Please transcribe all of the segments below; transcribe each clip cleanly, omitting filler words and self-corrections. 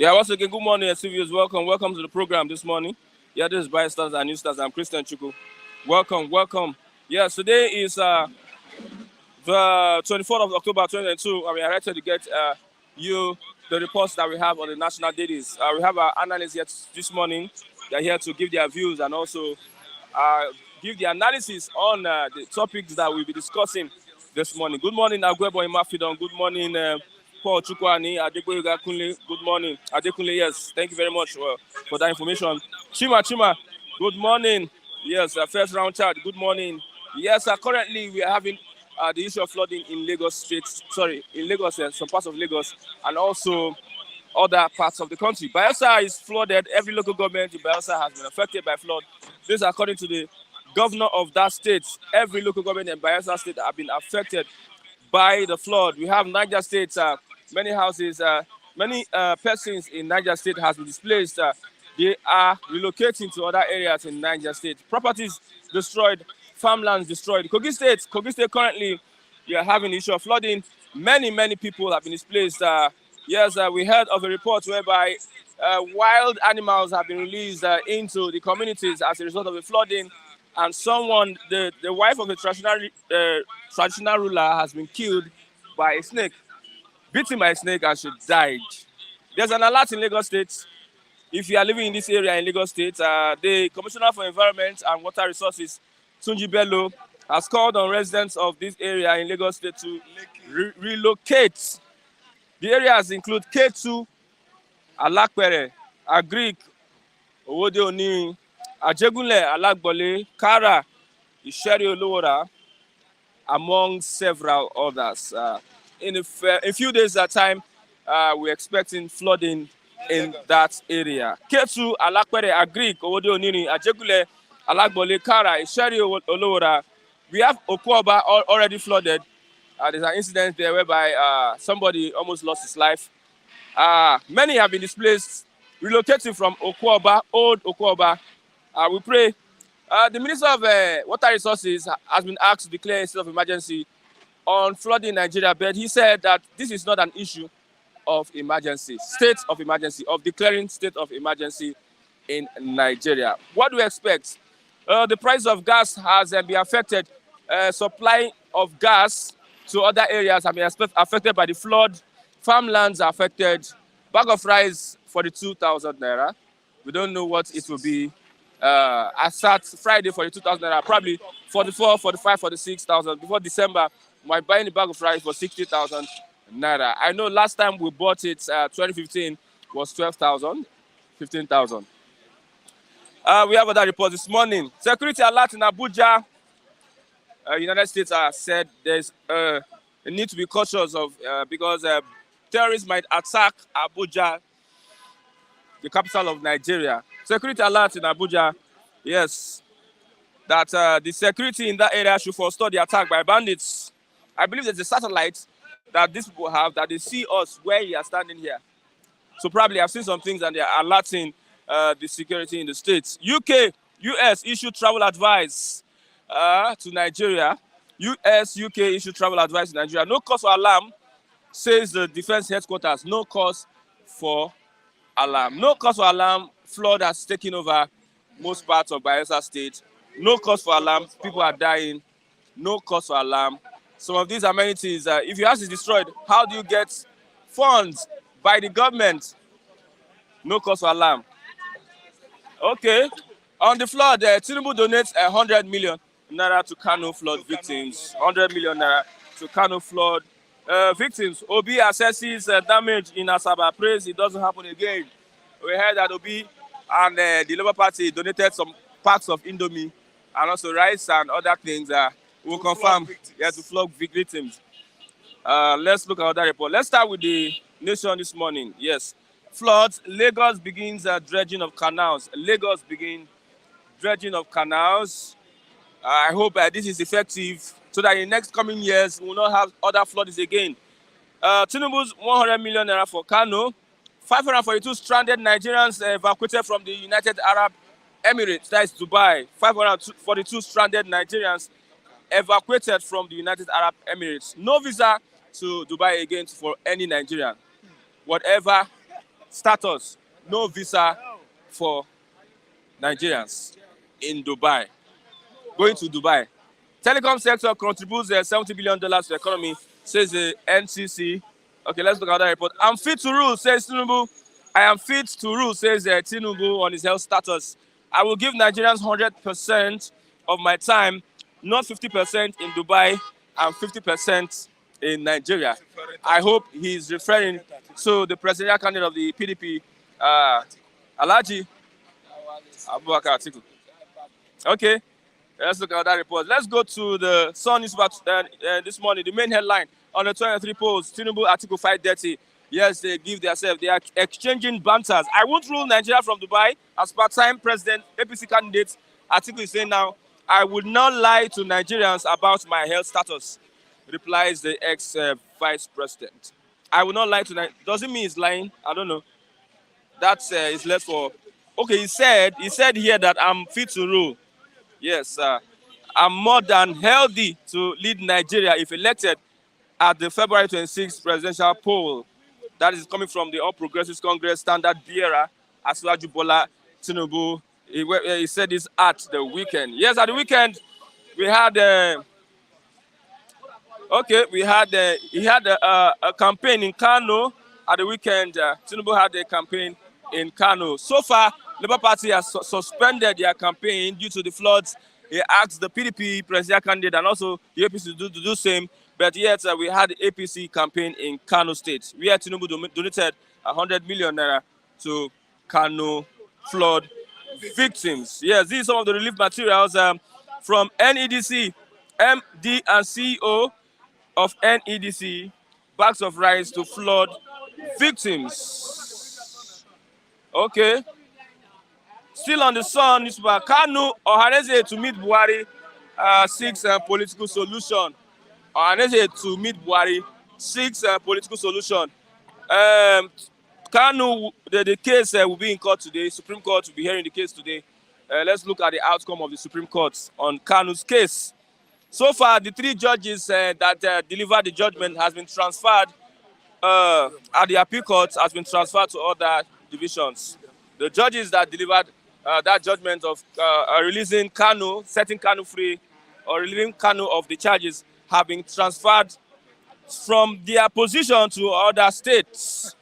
Yeah, once again, good morning, SCVs. Welcome to the program this morning. Yeah, this is Bright Stars and New Stars. I'm Christian Chuku. Welcome. Yeah, today is the 24th of October 2022, and we are ready to get you the reports that we have on the national dailies. We have our analysts here this morning. They're here to give their views and also uh, give the analysis on the topics that we'll be discussing this morning. Good morning, Agwebo Imafidon. Good morning, Paul Chukwani, Adekboyega Kunle. Good morning, Adekunle. Yes, thank you very much for that information. Chima, good morning. Yes, first round chat. Good morning. Yes, currently we are having the issue of flooding in Lagos State. Sorry, in Lagos, some parts of Lagos, and also other parts of the country. Bayelsa is flooded. Every local government in Bayelsa has been affected by flood. This is according to the governor of that state. Every local government in Bayelsa state have been affected by the flood. We have Niger State, many houses, many persons in Niger State has been displaced. They are relocating to other areas in Niger State. Properties destroyed, farmlands destroyed. Kogi State currently, we are having issue of flooding. Many people have been displaced. Yes, we heard of a report whereby wild animals have been released into the communities as a result of the flooding, and someone, the wife of a traditional ruler, has been killed by a snake, beaten by a snake, and she died. There's an alert in Lagos State. If you are living in this area in Lagos State, the Commissioner for Environment and Water Resources, Tunji Bello, has called on residents of this area in Lagos State to relocate. The areas include K2, Alakpere, Agric, Owode Oni, Ajegunle, Alagbole, Kara, Isheri Olowora, among several others. In a few days at time, we're expecting flooding in that area. K2, Alakpere, Agric, Owode Oni, Ajegunle, Alagbole, Kara, Isheri Olowora. We have Okuoba already flooded. There's an incident there whereby somebody almost lost his life. Many have been displaced, relocating from Okuoba, old Okuoba. We pray. The Minister of Water Resources has been asked to declare a state of emergency on flooding in Nigeria, but he said that this is not an issue of emergency, of declaring state of emergency in Nigeria. What do we expect? The price of gas has been affected. Supply of gas to other areas have been affected by the flood. Farmlands are affected. Bag of rice 42,000 naira. We don't know what it will be. As at Friday 42,000 naira, probably 44, 45, 46,000. Before December, my buying a bag of rice for 60,000 naira. I know last time we bought it, 2015, was 12,000, 15,000. We have other reports this morning. Security alert in Abuja. United States said there's a need to be cautious of because terrorists might attack Abuja, the capital of Nigeria. Security alert in Abuja, yes, that the security in that area should forestall the attack by bandits. I believe there's a satellite that these people have that they see us where we are standing here. So probably I've seen some things and they are alerting the security in the states. US issued travel advice to Nigeria. UK issued travel advice to Nigeria. No cause for alarm, says the defense headquarters. No cause for alarm. No cause for alarm. Flood has taken over most parts of Bayelsa State. No cause for alarm. People are dying. No cause for alarm. Some of these amenities, if your house is destroyed, how do you get funds by the government? No cause for alarm. Okay. On the flood, Tinubu donates 100 million naira to Kano flood victims. 100 million naira to Kano flood victims. Obi assesses damage in Asaba. Prays it doesn't happen again. We heard that Obi and the Labour Party donated some packs of Indomie and also rice and other things. We'll confirm to flog victims. Let's look at that report. Let's start with the Nation this morning. Yes. Floods. Lagos begins dredging of canals. Dredging of canals. I hope this is effective so that in the next coming years we will not have other floods again. Tinubu's 100 million naira for Kano. 542 stranded Nigerians evacuated from the United Arab Emirates, that is Dubai. 542 stranded Nigerians evacuated from the United Arab Emirates. No visa to Dubai again for any Nigerian. Whatever status, no visa for Nigerians in Dubai. Going to Dubai. Telecom sector contributes $70 billion to the economy, says the NCC. Okay, let's look at that report. I'm fit to rule, says Tinubu. I am fit to rule, says Tinubu on his health status. I will give Nigerians 100% of my time, not 50% in Dubai and 50% in Nigeria. I hope he's referring to the presidential candidate of the PDP, Alhaji Abubakar Atiku. Okay. Let's look at that report. Let's go to the Sun newspaper this morning. The main headline on the 23 polls: Tinubu, Atiku fight dirty. Yes, they give themselves. They are exchanging banters. I won't rule Nigeria from Dubai as part-time president. APC candidate Atiku is saying now, I would not lie to Nigerians about my health status. Replies the ex-vice president. I will not lie to Nigerians. Doesn't mean he's lying. I don't know. That is left for. Okay, he said here that I'm fit to rule. Yes, I'm more than healthy to lead Nigeria if elected at the February 26th presidential poll. That is coming from the All Progressives Congress standard bearer, Asiwaju Bola Tinubu. He said this at the weekend. Yes, at the weekend, we had he had a campaign in Kano. At the weekend, Tinubu had a campaign in Kano. So far, Labour Party has suspended their campaign due to the floods. He asked the PDP presidential candidate and also the APC to do the same. But yet, we had the APC campaign in Kano State, where Tinubu donated 100 million naira to Kano flood victims. Yes, these are some of the relief materials from NEDC, MD and CEO of NEDC, bags of rice to flood victims. Okay. Still on the Sun, newspaper, Kanu Ohaneze to meet Buhari seeks political solution. Ohaneze to meet Buhari seeks political solution. Kanu, the case will be in court today. Supreme Court will be hearing the case today. Let's look at the outcome of the Supreme Court on Kanu's case. So far, the three judges that delivered the judgment has been transferred at the appeal court has been transferred to other divisions. The judges that delivered that judgment of releasing Kanu, setting Kanu free, or relieving Kanu of the charges have been transferred from their position to other states.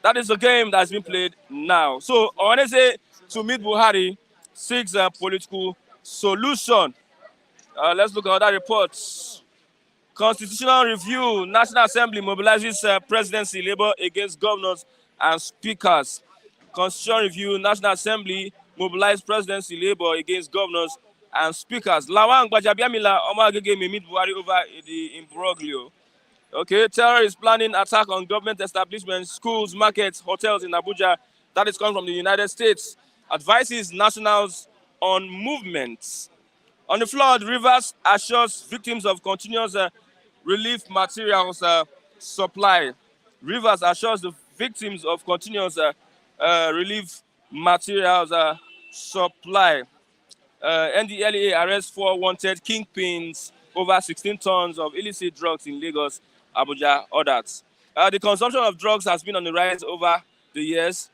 That is the game that's been played now. So, Ohaneze to meet Buhari seeks a political solution. Let's look at other reports. Constitutional review. National Assembly mobilizes presidency labor against governors and speakers. Constitutional review. National Assembly mobilized presidency labor against governors and speakers. Lawan Gbajabiamila Omagege may meet Buhari over the imbroglio. Okay, terrorists planning attack on government establishments, schools, markets, hotels in Abuja. That is coming from the United States. Advises nationals on movements. On the flood, Rivers assures victims of continuous relief materials supply. Rivers assures the victims of continuous relief materials supply. NDLEA arrests 4 wanted kingpins over 16 tons of illicit drugs in Lagos, Abuja, others. The consumption of drugs has been on the rise over the years,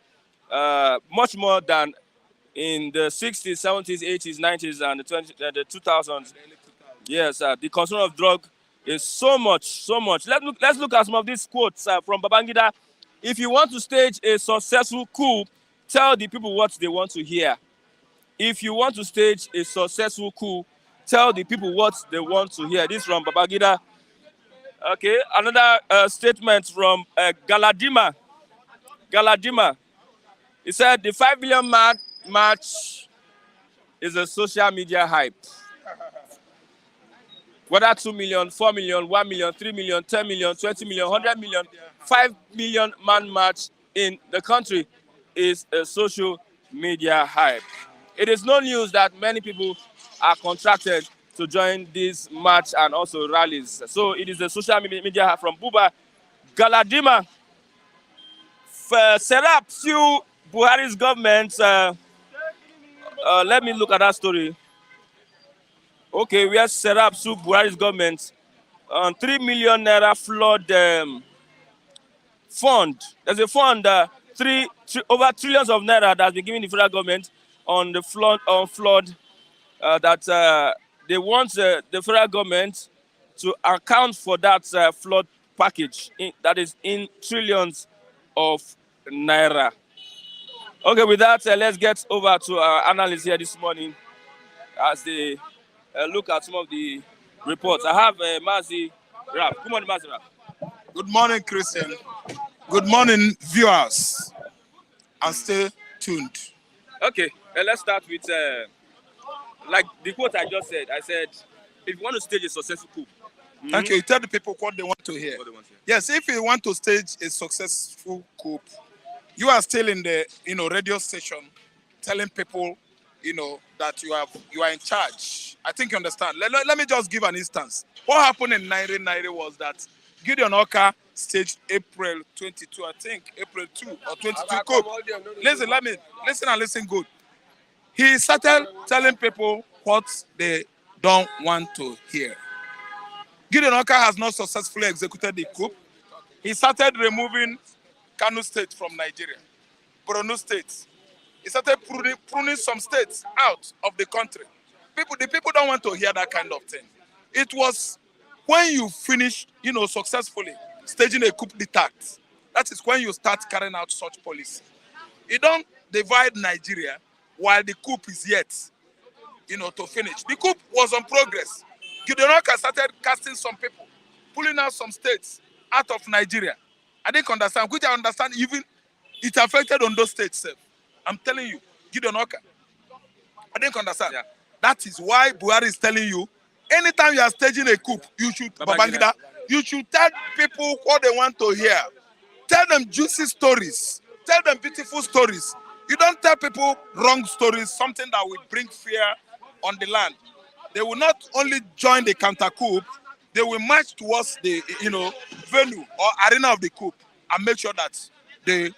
much more than in the 60s, 70s, 80s, 90s, and the 2000s. Yes, the consumption of drug is so much. Let's look at some of these quotes from Babangida. If you want to stage a successful coup, tell the people what they want to hear. If you want to stage a successful coup, tell the people what they want to hear. This from Babangida. Okay, another statement from Galadima. He said the 5 billion march is a social media hype. Whether 2 million, 4 million, 1 million, 3 million, 10 million, 20 million, 100 million, 5 million man march in the country is a social media hype. It is no news that many people are contracted to join this march and also rallies. So it is a social media hype from Buba Galadima. Serap sue Buhari's government. Let me look at that story. Okay, we have Serap sue Buhari's government on 3 million naira flood fund. There's a fund over trillions of naira that has been given the federal government on the flood that they want the federal government to account for that flood package that is in trillions of naira. Okay, with that, let's get over to our analysts here this morning as they look at some of the reports. I have Mazi Rap. Good morning, Mazi Rap. Good morning, Christian. Good morning, viewers. And stay tuned. Okay, let's start with like the quote I just said. I said, if you want to stage a successful coup. Thank you. You tell the people what they want to hear. Yes, if you want to stage a successful coup, you are still in the radio station telling people that you are in charge. I think you understand. Let me just give an instance. What happened in 1990 was that Gideon Oka staged April 22, I think April 2 or 22 coup. Listen good. He started telling people what they don't want to hear. Gideon Oka has not successfully executed the coup. He started removing Kano State from Nigeria, Borno State. He started pruning some states out of the country. The people don't want to hear that kind of thing. It was when you finish, successfully staging a coup d'etat. That is when you start carrying out such policy. You don't divide Nigeria while the coup is yet, to finish. The coup was on progress. Gideon Oka started casting some people, pulling out some states out of Nigeria. I didn't understand, which I understand even it affected on those states. I'm telling you, Gideon Oka. I didn't understand. Yeah. That is why Buhari is telling you, anytime you are staging a coup, you should, Babangida, you should tell people what they want to hear. Tell them juicy stories. Tell them beautiful stories. You don't tell people wrong stories, something that will bring fear on the land. They will not only join the counter coup, they will march towards the venue or arena of the coup and make sure that they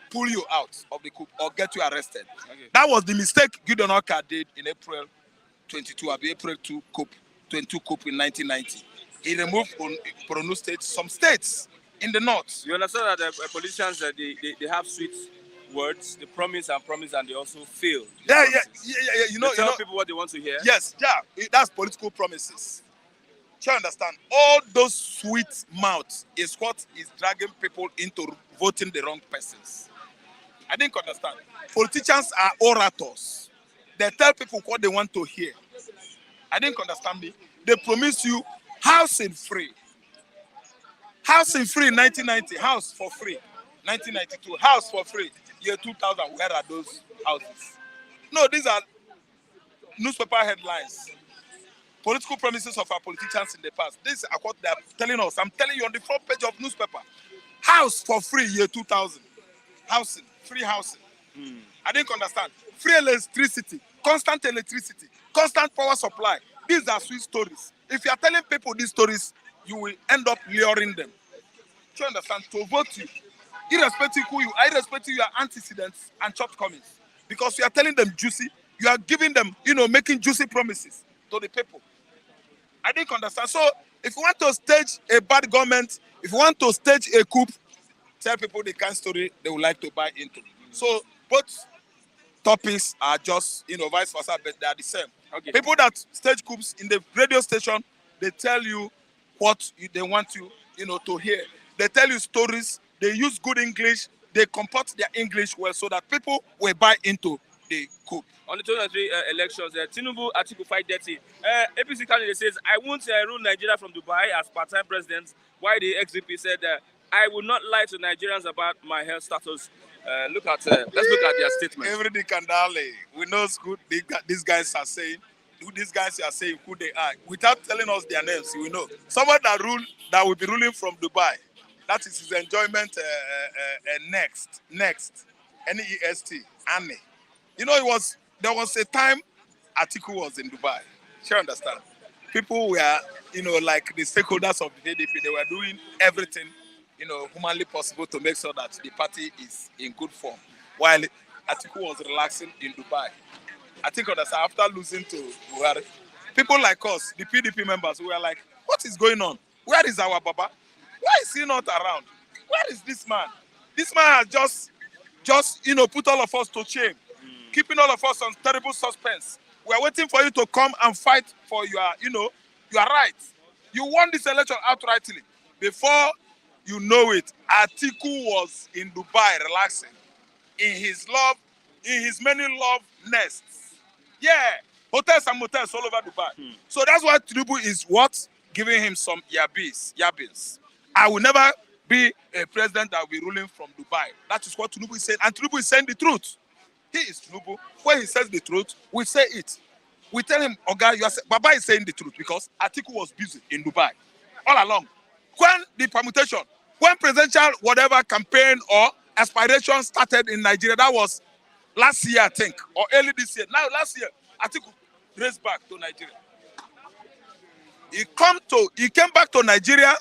pull you out of the coup or get you arrested. Okay. That was the mistake Gideon Oka did in April 22, April 2 coup, 22 coup in 1990. He removed Borno State, some states in the north. You understand that politicians they have sweet words, they promise and they also fail. Yeah. They tell people what they want to hear. Yes, that's political promises. You understand? All those sweet mouths is what is dragging people into voting the wrong persons. I didn't understand. Politicians are orators. They tell people what they want to hear. I didn't understand me. They promise you housing free. Housing free in 1990, house for free. 1992, house for free. Year 2000, where are those houses? No, these are newspaper headlines. Political promises of our politicians in the past. This is what they are telling us. I'm telling you on the front page of newspaper. House for free, year 2000. Housing, free housing. I didn't understand. Free electricity, constant power supply. These are sweet stories. If you are telling people these stories, you will end up luring them. Do you understand? To vote you. Irrespective who you are, irrespective your antecedents and shortcomings. Because you are telling them juicy, you are giving them, making juicy promises to the people. I didn't understand. So, if you want to stage a bad government, if you want to stage a coup, tell people the kind of story they would like to buy into. So, both topics are just, vice versa, but they are the same. Okay. People that stage coups in the radio station, they tell you what they want you, to hear. They tell you stories. They use good English. They comport their English well so that people will buy into the coup. On the 2023 elections, Tinubu, Atiku fight dirty. APC candidate says, I won't rule Nigeria from Dubai as part-time president, while the XDP said, I will not lie to Nigerians about my health status. Let's look at their statement. Everything can darling. We know these guys are saying, who they are. Without telling us their names, we know. Someone that will be ruling from Dubai. That is his enjoyment next. N-E-S-T. Annie. There was a time Atiku was in Dubai. You understand? People were, like the stakeholders of the ADP, they were doing everything, humanly possible to make sure that the party is in good form. While Atiku was relaxing in Dubai. I think after losing to Buhari, people like us, the PDP members, we were like, what is going on? Where is our Baba? Why is he not around? Where is this man? This man has just just, put all of us to shame, keeping all of us on terrible suspense. We are waiting for you to come and fight for your rights. You won this election outrightly. Before you know it, Atiku was in Dubai relaxing in his many love nests. Yeah, hotels and motels all over Dubai. So that's why Tinubu is what? Giving him some yabins. I will never be a president that will be ruling from Dubai. That is what Tinubu is saying. And Tinubu is saying the truth. He is Tinubu. When he says the truth, we say it. We tell him, Oga, Baba is saying the truth because Atiku was busy in Dubai all along. When the permutation, when presidential whatever campaign or aspiration started in Nigeria, that was last year, I think, or early this year. Now, last year, Atiku raced back to Nigeria. He came back to Nigeria.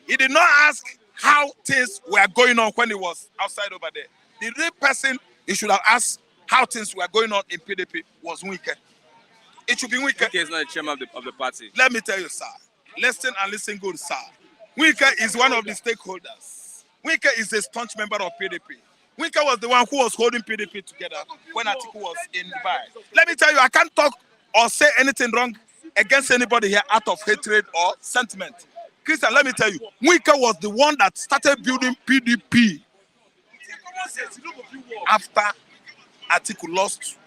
He did not ask how things were going on when he was outside over there. The real person he should have asked how things were going on in PDP was Wike. It should be Wike. Wike is not the chairman of the party. Let me tell you, sir. Listen and listen good, sir. Wike is one of the stakeholders. Wike is a staunch member of PDP. Wike was the one who was holding PDP together when Atiku was in Dubai. Let me tell you, I can't talk or say anything wrong against anybody here out of hatred or sentiment. Christian, let me tell you, Wike was the one that started building PDP after Atiku lost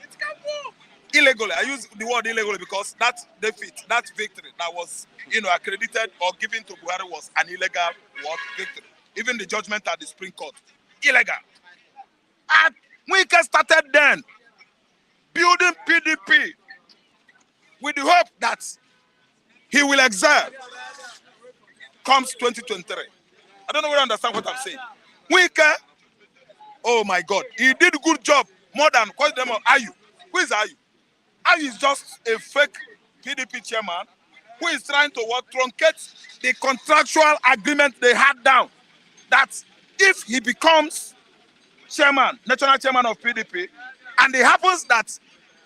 illegally. I use the word illegally because that defeat, that victory that was, accredited or given to Buhari was an illegal victory. Even the judgment at the Supreme Court, illegal. And Wike started then building PDP with the hope that he will excel comes 2023. I don't know whether you understand what I'm saying. Wike, oh my God, he did a good job more than what's the name of Ayu. Who is Ayu? Ayu is just a fake PDP chairman who is trying to truncate the contractual agreement they had down. That if he becomes chairman, national chairman of PDP, and it happens that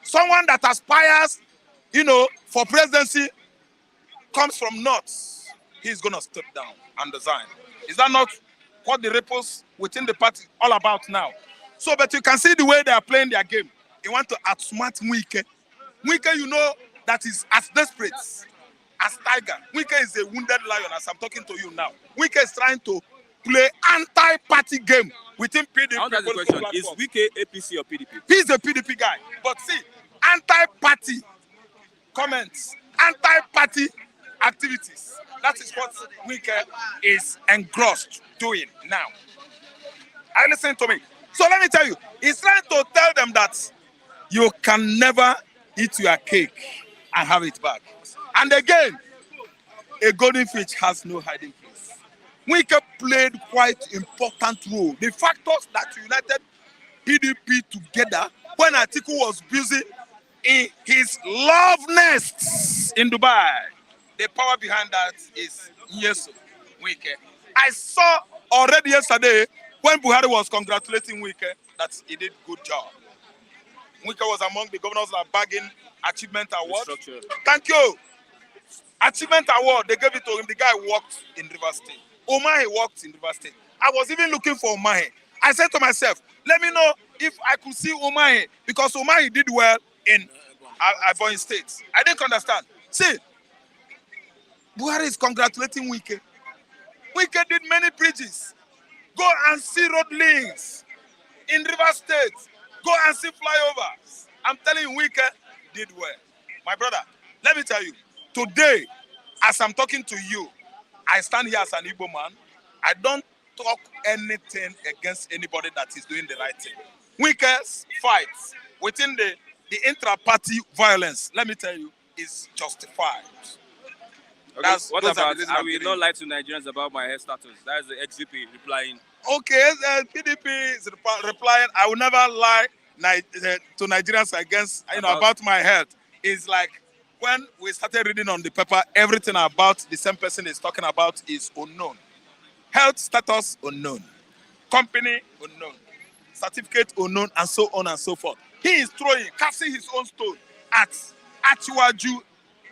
someone that aspires, for presidency comes from North, he's going to step down and resign. Is that not what the ripples within the party all about now? So, but you can see the way they are playing their game. They want to outsmart Wike. Wike, that is as desperate as Tiger. Wike is a wounded lion as I'm talking to you now. Wike is trying to play anti-party game within PDP. I want to ask the question, is Wike APC or PDP? He's a PDP guy. But see, anti-party comments, anti-party activities. That is what Wike is engrossed doing now. Listen to me. So let me tell you, he's trying to tell them that you can never eat your cake and have it back. And again, a golden fish has no hiding place. Wike played quite important role. The factors that united PDP together when Atiku was busy in his love nests in Dubai. The power behind that is Wike. I saw already yesterday when Buhari was congratulating Wike that he did good job. Wike was among the governors that are bagging Achievement Award. Thank you. Achievement Award, they gave it to him. The guy worked in River State. Omahe worked in River State. I was even looking for Omahe. I said to myself, let me know if I could see Omahe because Omahe did well in Ebonyi State. I didn't understand. See, Buhari is congratulating Wike. Wike did many bridges. Go and see road links in River State. Go and see flyovers. I'm telling you, Wike did well. My brother, let me tell you, today, as I'm talking to you, I stand here as an Igbo man. I don't talk anything against anybody that is doing the right thing. Wike's fights within the intra-party violence, let me tell you, is justified. Okay, what about, I will not lie to Nigerians about my hair status. That is the XVP replying. Okay, PDP is replying, I will never lie to Nigerians about my health. It's like when we started reading on the paper, everything about the same person is talking about is unknown. Health status unknown. Company unknown. Certificate unknown, and so on and so forth. He is casting his own stone at Atiwaju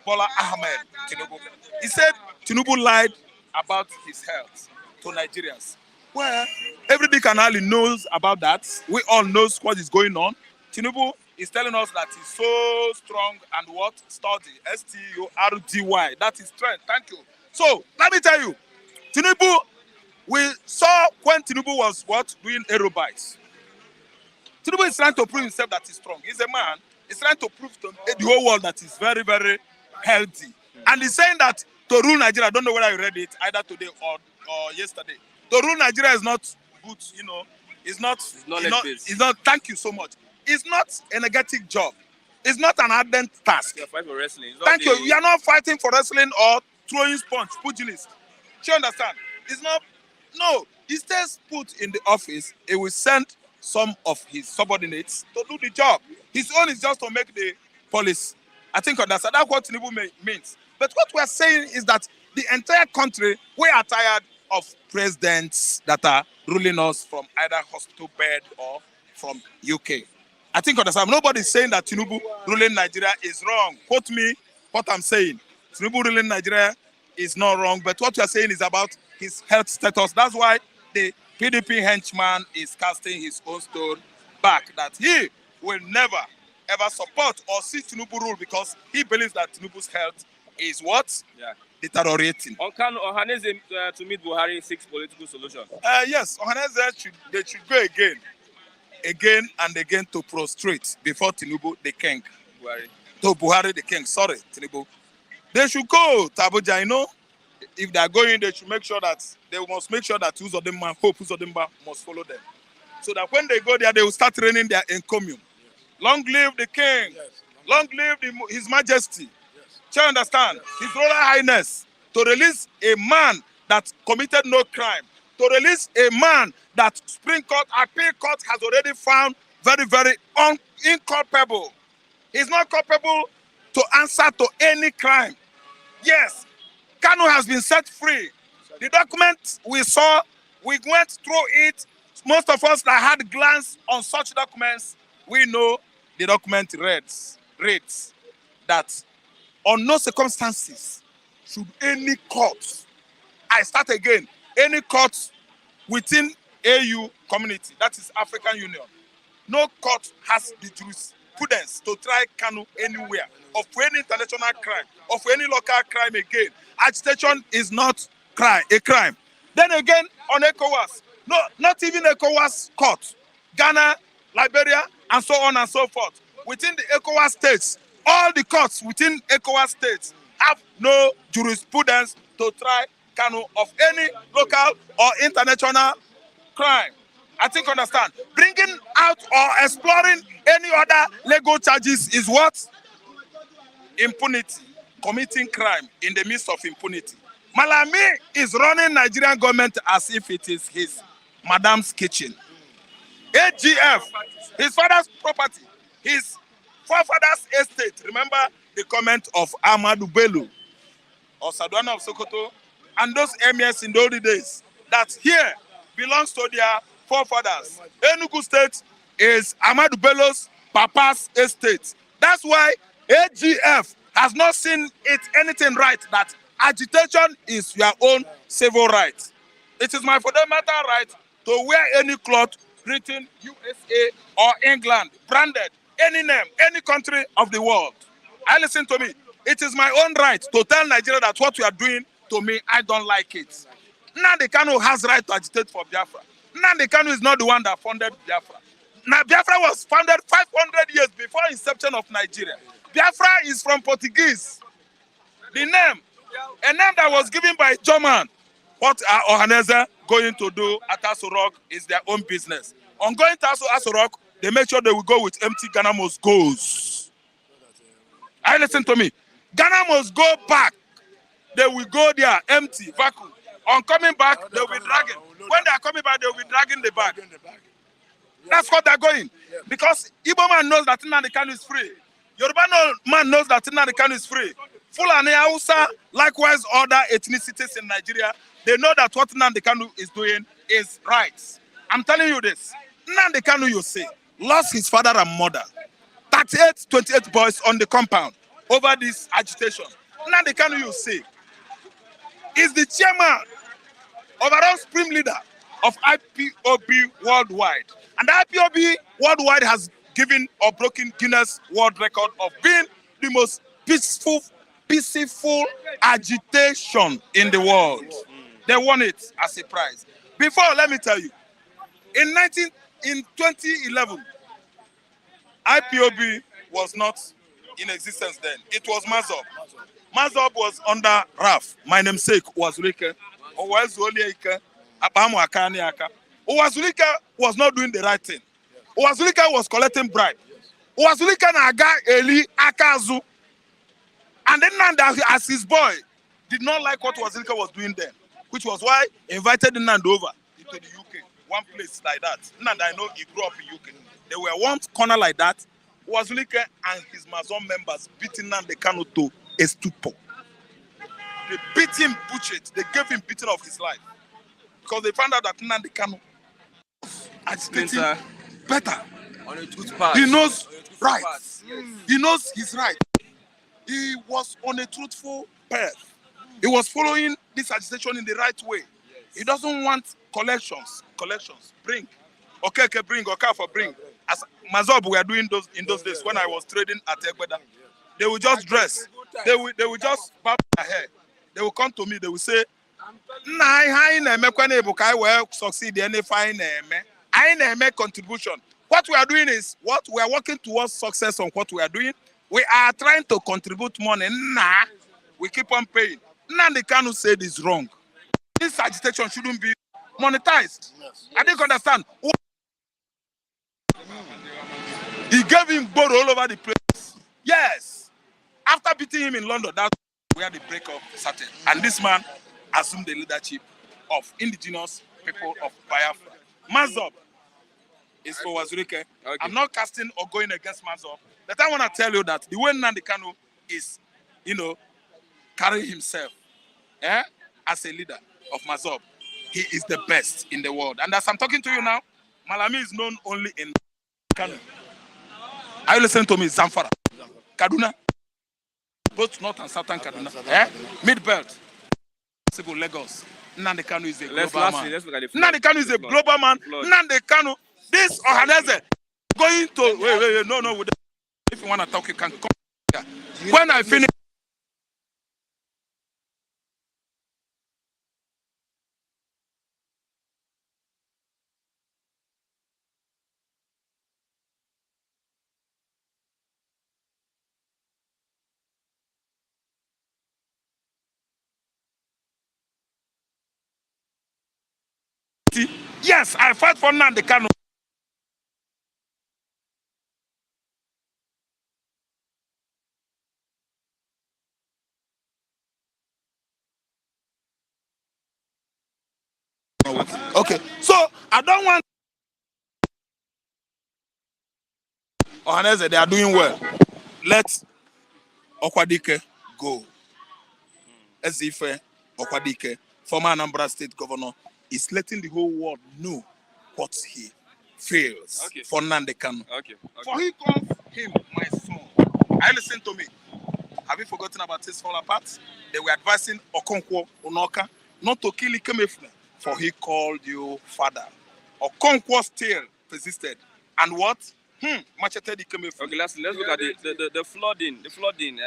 Bola Ahmed Tinubu. He said Tinubu lied about his health to Nigerians. Well, every Dick and Alley knows about that. We all knows what is going on. Tinubu is telling us that he's so strong and what? Sturdy. Sturdy. That is strength. Thank you. So, let me tell you, Tinubu, we saw when Tinubu was what? Doing aerobics. Tinubu is trying to prove himself that he's strong. He's a man. He's trying to prove to the whole world that he's very, very healthy. And he's saying that to rule Nigeria, I don't know whether you read it either today or yesterday. To rule Nigeria is not good, you know. It's not. Thank you so much. It's not a negative job. It's not an ardent task. You're fighting for wrestling. Thank you. You are not fighting for wrestling or throwing sponge, pugilist. Do you understand? It's not. No. He stays put in the office. He will send some of his subordinates to do the job. His own is just to make the police. I think understand. That's what Tinubu means. But what we are saying is that the entire country, we are tired of presidents that are ruling us from either hospital bed or from UK. I think understand. Nobody is saying that Tinubu ruling Nigeria is wrong. Quote me what I'm saying. Tinubu ruling Nigeria is not wrong, but what you are saying is about his health status. That's why the PDP henchman is casting his own stone back, that he will never ever support or see Tinubu rule because he believes that Tinubu's health is what? Yeah. Deteriorating. On Ohaneze to meet Buhari seeks political solution. Yes, Ohaneze should go again and again to prostrate before Tinubu the king. Buhari. To Buhari the king, sorry, Tinubu. They should go to Abuja, you know. If they are going, they must make sure that Uzodimma, Hope Uzodimma must follow them. So that when they go there, they will start training their encomium. Yes. Long live the king. Yes. Long live His Majesty. Yes. Do you understand? His Royal Highness. To release a man that committed no crime. To release a man that Supreme Court, Appeal Court has already found very, very inculpable. He's not culpable to answer to any crime. Yes, Kanu has been set free. The document we saw, we went through it. Most of us that had glance on such documents, we know the document reads that on no circumstances should any court, I start again, any court within AU community, that is African Union, no court has the jurisprudence to try Kanu anywhere of any international crime, of any local crime again. Agitation is not a crime. Then again, on ECOWAS, no, not even ECOWAS court, Ghana, Liberia, and so on and so forth. Within the ECOWAS states, all the courts within ECOWAS states have no jurisprudence to try Kanu of any local or international crime. I think understand. Bringing out or exploring any other legal charges is what? Impunity. Committing crime in the midst of impunity. Malami is running Nigerian government as if it is his madam's kitchen. AGF, his father's property, his forefather's estate. Remember the comment of Ahmadu Bello or Sadwana of Sokoto and those emirs in the old days that here belongs to their forefathers. Enugu State is Ahmadu Bello's papa's estate. That's why AGF has not seen it anything right that agitation is your own civil right. It is my fundamental right to wear any cloth written USA or England, branded, any name, any country of the world. Listen to me. It is my own right to tell Nigeria that what you are doing to me, I don't like it. Nnamdi Kanu has right to agitate for Biafra. Nnamdi Kanu is not the one that founded Biafra. Now, Biafra was founded 500 years before inception of Nigeria. Biafra is from Portuguese. The name, a name that was given by German. What are Ohaneze going to do at Aso Rock is their own business. On going to Aso Rock, they make sure they will go with empty Ghana must goes. Listen to me. Ghana must go back. They will go there empty, vacuum. On coming back, they will be dragging. When they are coming back, they will be dragging the bag. That's what they're going. Because Igbo man knows that Nnamdi Kanu is free. Yoruba man knows that Nnamdi Kanu is free. Fulani, Hausa, likewise other ethnicities in Nigeria, they know that what Nnamdi Kanu is doing is right. I'm telling you this. Nnamdi Kanu, you see, lost his father and mother. 28 boys on the compound over this agitation. Nnamdi Kanu, you see, is the chairman of our own supreme leader, of IPOB worldwide. And the IPOB worldwide has given or broken Guinness World Record of being the most peaceful agitation in the world. They won it as a prize. Before, let me tell you, in 2011, IPOB was not in existence then. It was Mazob. Mazob was under Raf. My namesake was Rike. Owazulika was not doing the right thing. Owazulika was collecting bribe. Owazulika Naga Eli Akazu. And then Nanda, as his boy, did not like what Owazulika was doing then, which was why he invited Nanda over into the UK. One place like that. Nanda, I know he grew up in UK. There were one corner like that. Owazulika and his Mazon members beating Nanda Kanu to a stupor. They beat him, butchered. They gave him beating of his life. Because they found out that Nnamdi Kanu was agitating better. On a truth path. He knows right. Yes. He knows his right. He was on a truthful path. He was following this agitation in the right way. Yes. He doesn't want collections. Bring. Okay, bring. Okay, for bring. As Mazob were doing those in those days when I was trading at Egbeda. They will just dress. They will just barb their hair. They will come to me. They will say, succeed any fine I make contribution. What we are doing is what we are working towards success on what we are doing. We are trying to contribute money. We keep on paying. Nnamdi Kanu said is wrong. This agitation shouldn't be monetized. Yes. I didn't understand. He gave him board all over the place. Yes. After beating him in London, that's where the breakup started. And this man assumed the leadership of indigenous people of Biafra. Mazob is for Wazurike. Okay. I'm not casting or going against Mazob. But I want to tell you that the way Nnamdi Kanu is, carrying himself as a leader of Mazob, he is the best in the world. And as I'm talking to you now, Malami is known only in Kanu. Are you listening to me? Zamfara, Kaduna, both North and Southern Kaduna, Mid-Belt, Lagos. Nnamdi Kanu is a global man. Nnamdi Kanu is a global man. Nnamdi Kanu, this Ohaneze going to wait, no. If you want to talk, you can come here. When I finish. Yes, I fight for Nnamdi Kanu. Okay, so I don't want Ohaneze, they are doing well. Let Okwadike go. Ezife Okwadike, former Anambra State Governor, is letting the whole world know what he feels for Nnamdi Kanu. Okay. For he calls him my son. I listen to me. Have you forgotten about his fall apart? They were advising Okonkwo Onoka not to kill Ikemefuna, for he called you father. Okonkwo still persisted. And what? Machete Ikemefuna. Okay, let's look at the flooding. The flooding.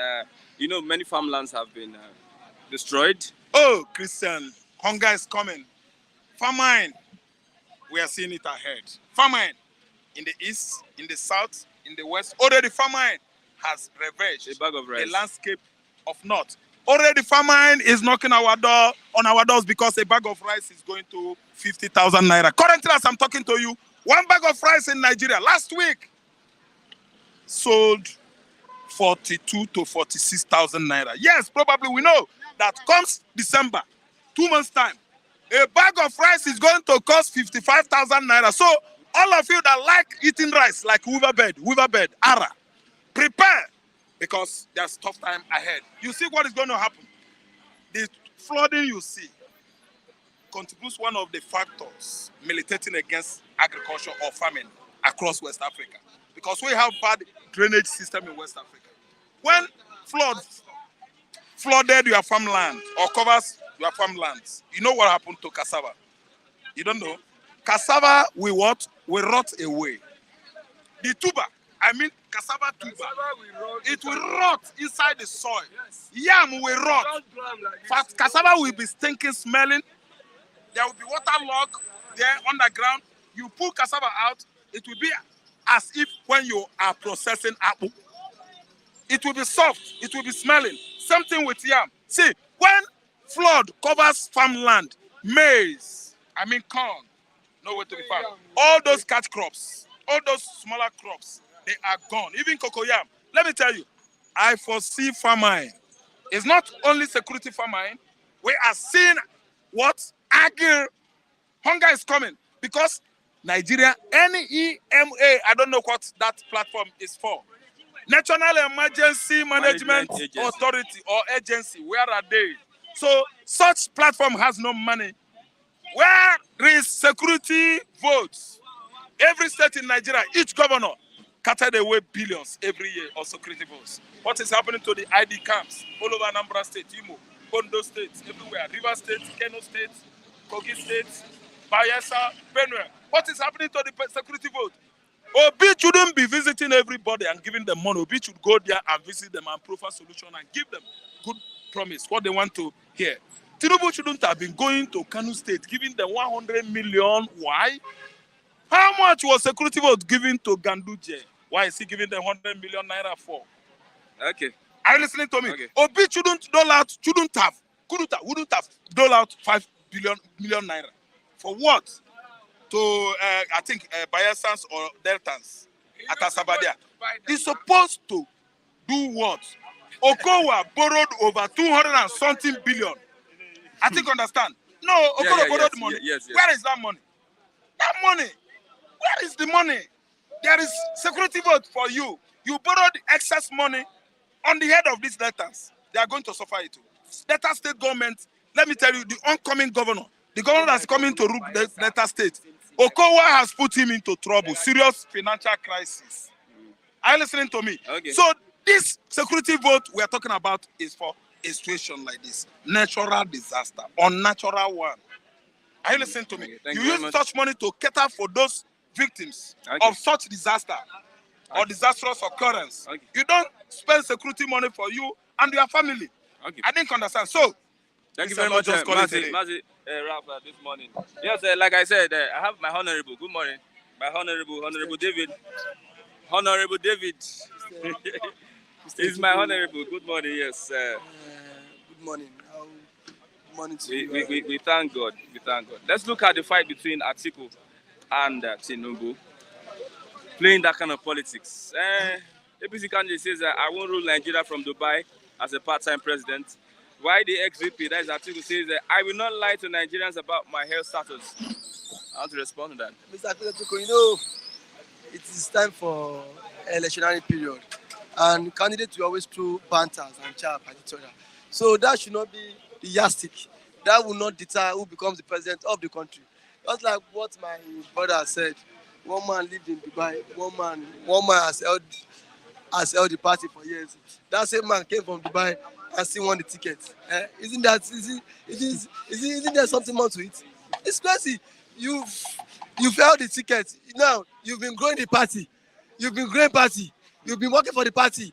Many farmlands have been destroyed. Oh, Christian, hunger is coming. Famine, we are seeing it ahead. Famine in the east, in the south, in the west. Already famine has ravaged the landscape of north. Already famine is knocking on our doors because a bag of rice is going to 50,000 naira. Currently, as I'm talking to you, one bag of rice in Nigeria last week sold 42 to 46,000 naira. Yes, probably we know that comes December, 2 months' time, a bag of rice is going to cost 55,000 naira. So all of you that like eating rice, like Weaverbed, Ara, prepare, because there's tough time ahead. You see what is going to happen. The flooding you see contributes one of the factors militating against agriculture or farming across West Africa, because we have bad drainage system in West Africa. When floods flooded your farmland or covers your farmlands, you know what happened to cassava? You don't know? Cassava will what? Will rot away. The tuber, I mean cassava tuber, it will rot inside the soil. Yes. Yam will rot. Fast cassava will be stinking, smelling. There will be waterlogged there underground. You pull cassava out, it will be as if when you are processing apple. It will be soft, it will be smelling. Same thing with yam. See, when flood covers farmland, maize, I mean corn, nowhere to be found. All those catch crops, all those smaller crops, they are gone. Even cocoyam. Let me tell you, I foresee famine. It's not only security famine. We are seeing what? Hunger is coming because Nigeria, NEMA, I don't know what that platform is for. National Emergency Management Authority or agency, where are they? So such platform has no money. Where is security votes? Every state in Nigeria, each governor carted away billions every year of security votes. What is happening to the ID camps all over Anambra State, Imo, Ondo State, everywhere, River State, Kano State, Kogi State, Bayelsa, Benue. What is happening to the security vote? Obi shouldn't be visiting everybody and giving them money. Obi should go there and visit them and profile solution and give them good promise, what they want to hear. Tinubu shouldn't have been going to Kano State, giving them 100 million. Why? How much was security vote given to Ganduje? Why is he giving them 100 million naira for? Okay. Are you listening to me? Okay. Obi wouldn't have dole out 5 million naira. For what? To, I think, Bayelsans or Deltans at Asabadia. He's supposed to do what? Okowa borrowed over 200 and something billion. I think understand. No, Okowa borrowed money. Yes. Where is that money? That money. Where is the money? There is security vote for you. You borrowed excess money on the head of these Deltans. They are going to suffer it too. Delta State government, let me tell you, the oncoming governor, the governor that's coming to rule the Delta State, Okowa has put him into trouble, serious financial crisis. Are you listening to me? Okay. So this security vote we are talking about is for a situation like this. Natural disaster, unnatural one. Are you listening to me? Okay, you use such money to cater for those victims of such disaster or disastrous occurrence. Okay. You don't spend security money for you and your family. Okay. I didn't understand. So, thank you very much, Mazi, Rafa, this morning. Yes, like I said, I have my honorable. Good morning, my honorable David. Honorable David. He's my honorable. Good morning. Yes. Good morning. Good morning to you. We thank God. We thank God. Let's look at the fight between Atiku and Tinubu. Playing that kind of politics. APC candidate says I won't rule Nigeria from Dubai as a part-time president. Why the ex-VP, that is Atiku, says I will not lie to Nigerians about my health status. I want to respond to that. Mr. Atiku, you know, it is time for electionary period. And candidates will always throw banters and chap at each other. So that should not be the yardstick. That will not deter who becomes the president of the country. Just like what my brother said. One man lived in Dubai. One man has held the party for years. That same man came from Dubai and still won the ticket. Isn't there something more to it? It's crazy. You've held the ticket. Now you've been growing the party. You've been growing party. You've been working for the party.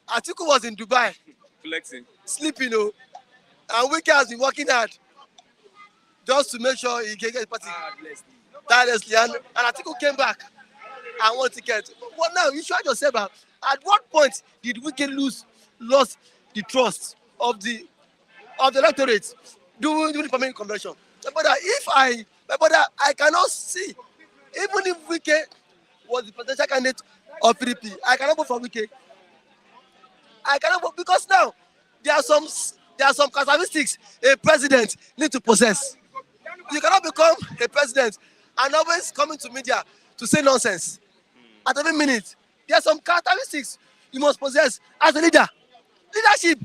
Atiku was in Dubai. Flexing. Sleeping, and Wike has been working hard just to make sure he can get the party. Tirelessly. And Atiku came back and won ticket. But now you should ask yourself, at what point did Wike lost the trust of the electorate during the permanent convention? My brother, I cannot see, even if Wike was the presidential candidate of PDP, I cannot vote for Wike. I cannot vote because now there are some characteristics a president need to possess. You cannot become a president and always coming to media to say nonsense at every minute. There are some characteristics you must possess as a leader. Leadership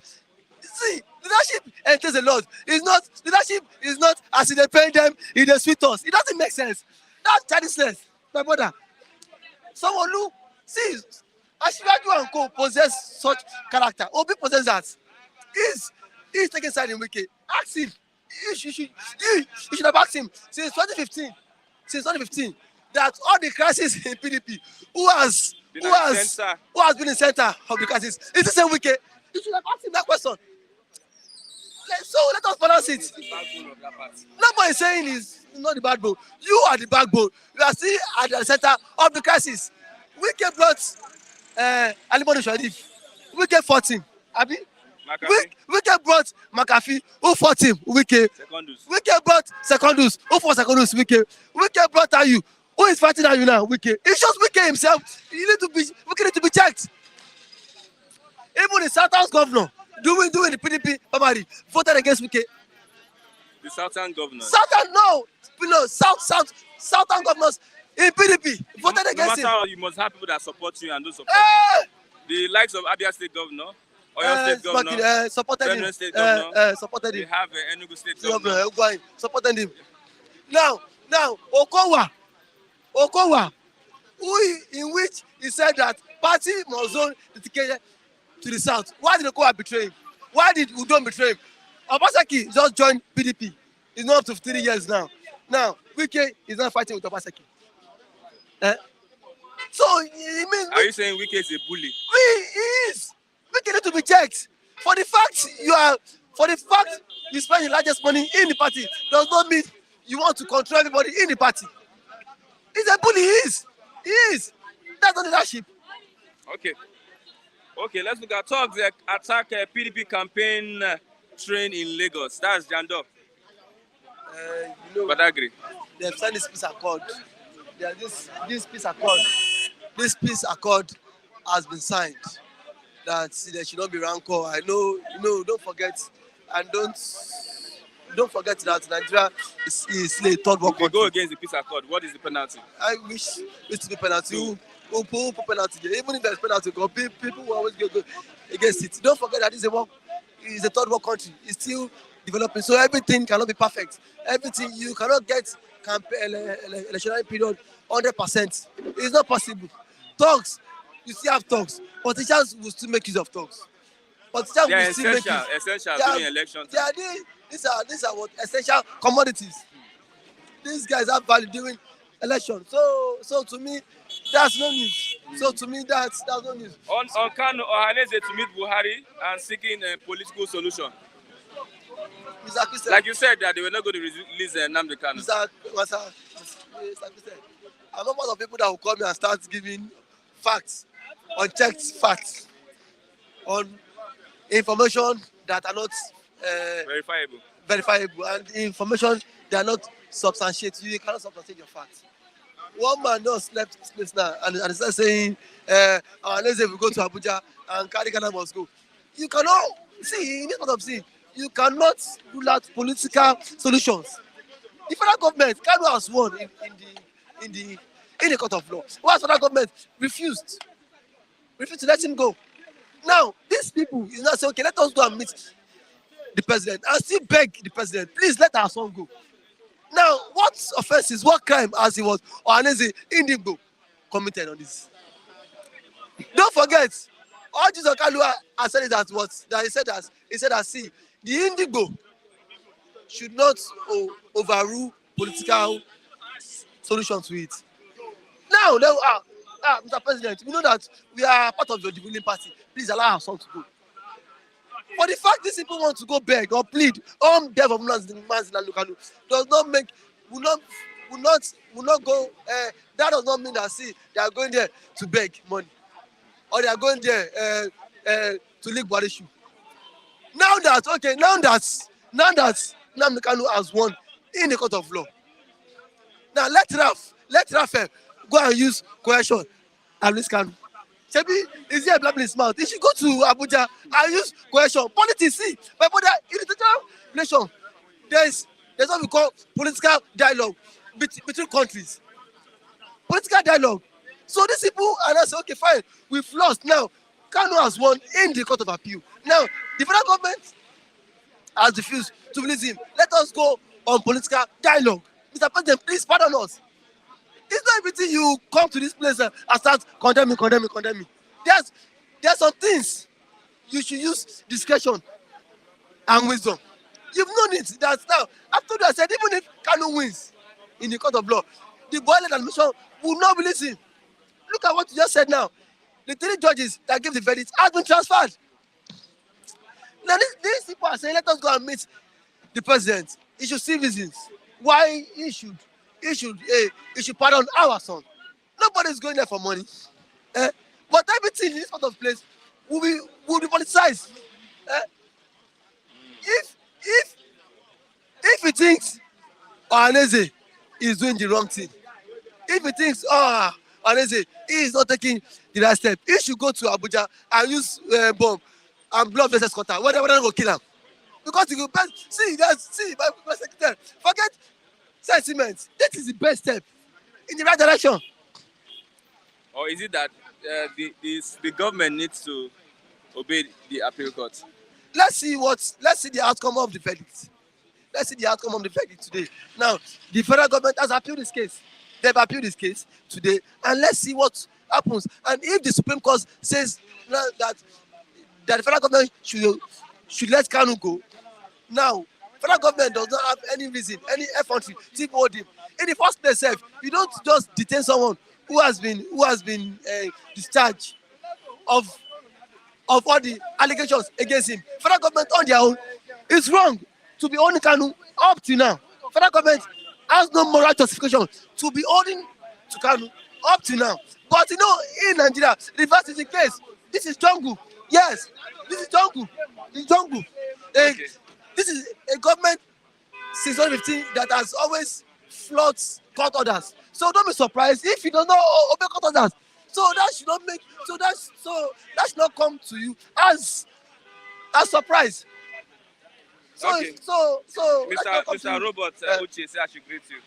entails a lot. Leadership is not as they pay them, it is sweet us. It doesn't make sense. That's childishness, my brother. Someone who sees Ashwaju and Co possess such character. Obi possess that. He's taking side in Wike. Ask him. you should have asked him since 2015. Since 2015, that all the crisis in PDP, who has been in center of the crisis, is the same Wike. You should have asked him that question. So let us balance it. Nobody is saying is not the backbone. You are the backbone. You are still at the center of the crisis. Wike brought Alimoni Sharif. Wike fought him. Abi? Wike brought McAfee. Who fought him? Wike. Wike brought Secondus. Who fought Secondus? Wike. Wike brought Ayu. Who is fighting Ayu now? Wike. It's just Wike himself. Wike need to be checked. Even the Southern governor doing the PDP primary voted against Wike. The Southern governor. Southern governors in PDP voted against him. You must have people that support you and don't support you. The likes of Abia State Governor, Oyo State Governor, supported him. State Governor, supported him. they have Enugu State Governor. Supported him. Now, Okowa, in which he said that party must zone the ticket to the south. Why did Okowa betray him? Why did Udom betray him? Obaseki just joined PDP. He's not up to 3 years now. Now, Wike is not fighting with Obaseki. So, it means... Are you saying Wike is a bully? He is. Wike need to be checked. For the fact you spend the largest money in the party does not mean you want to control everybody in the party. He's a bully. He is. That's not leadership. Okay, let's look at talks that attack PDP campaign train in Lagos. That's Jando. Badagry. They've signed this peace accord. This peace accord has been signed. That there should not be rancor. I know, don't forget, and don't forget that Nigeria is a third world country. If you go against the peace accord, what is the penalty? I wish it to be penalty. Who penalty? Even if there's penalty, people will always go against it. Don't forget that it's a third world country. It's still developing, so everything cannot be perfect. Everything you cannot get electionary period 100%. It's not possible. Talks, you still have talks. Politicians will still make use of talks. Politicians they are will still make use. Essential during elections. These are what essential commodities. These guys have value during election. So to me, that's no news. That's no news. On Kano, Ohaneze to meet Buhari and seeking a political solution. Mr. Christian, like you said that they were not going to release Nnamdi Kanu. Mr. Christian, I'm not one of people that will come here and start giving facts, unchecked facts, on information that are not verifiable, and information that are not substantiated. You cannot substantiate your facts. One man just left this place now and started saying, unless if we go to Abuja and carry Ghana must go. You cannot see in this part of scene. You cannot rule out political solutions. The federal government, Kanu has won in the court of law. Why federal government refused to let him go? Now, these people is not saying, okay, let us go and meet the president and still beg the president, please let our son go. Now, what offenses, what crime as he was, or Anezi Indigo committed on this? Don't forget, all Jesus Kalua has said it as what? That he said that see, the Indigo should not overrule political solutions to it. Now, Mr. President, we know that we are part of the ruling party. Please allow our son to go. For the fact these people want to go beg or plead on behalf of Nnamdi does not make, will not go. That does not mean that they are going there to beg money, or they are going there to lick Buhari shoe. Now that Nnamdi Kanu has won in the court of law, now let Raphael go and use coercion and release Kanu. Shebi is here blabbing his mouth. He should go to Abuja and use coercion. Politics, see, but in the international relation, there's what we call political dialogue between countries. Political dialogue. So these people are not saying, okay, fine, we've lost. Now, Kanu has won in the court of appeal. Now, the federal government has refused to release him. Let us go on political dialogue. Mr. President, please pardon us. It's not everything you come to this place and start condemning. There's some things you should use discretion and wisdom. You've known it. That's now. After that, I said even if Kanu wins in the court of law, the violent admission will not be listened. Look at what you just said now. The 3 judges that gave the verdict has been transferred. Now these people are saying, let us go and meet the president. He should see reasons why he should pardon our son. Nobody's going there for money. But everything in this sort of place will be politicized. If he thinks Ohaneze is doing the wrong thing, if he thinks Ohaneze is not taking the right step, he should go to Abuja and use bomb and blow up the squatter. Whether they go kill him, because he will my secretary. Forget sentiments. That is the best step in the right direction. Or is it that the government needs to obey the appeal court? Let's see the outcome of the verdict. Let's see the outcome of the verdict today. Now, the federal government has appealed this case. They've appealed this case today, and let's see what happens. And if the Supreme Court says that the federal government should let Kanu go, now federal government does not have any reason, any effrontery to hold him. In the first place, you don't just detain someone who has been discharged of all the allegations against him. Federal government on their own is wrong to be holding Kanu up to now. Federal government has no moral justification to be holding to Kanu up to now. But in Nigeria, reverse is the case. This is jungle. Yes, this is jungle. It's jungle. Okay. This is a government since 2015 that has always flouted court orders. So don't be surprised if you don't know obey court orders. So that should not come to you as a surprise. Okay. Mr. Robert Uche say I should greet you.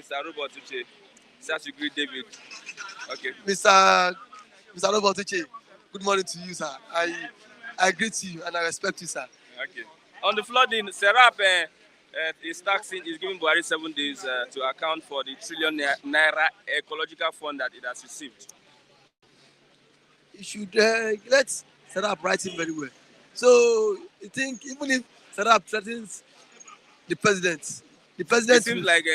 Mr. Robert Uche say I should greet David. Okay. Mr. Robert Uche, good morning to you, sir. I greet you and I respect you, sir. Okay. On the flooding, Serap is giving Buhari 7 days to account for the trillion naira ecological fund that it has received. You should let Serap write him very well. So you think even if Serap threatens the president, it seems like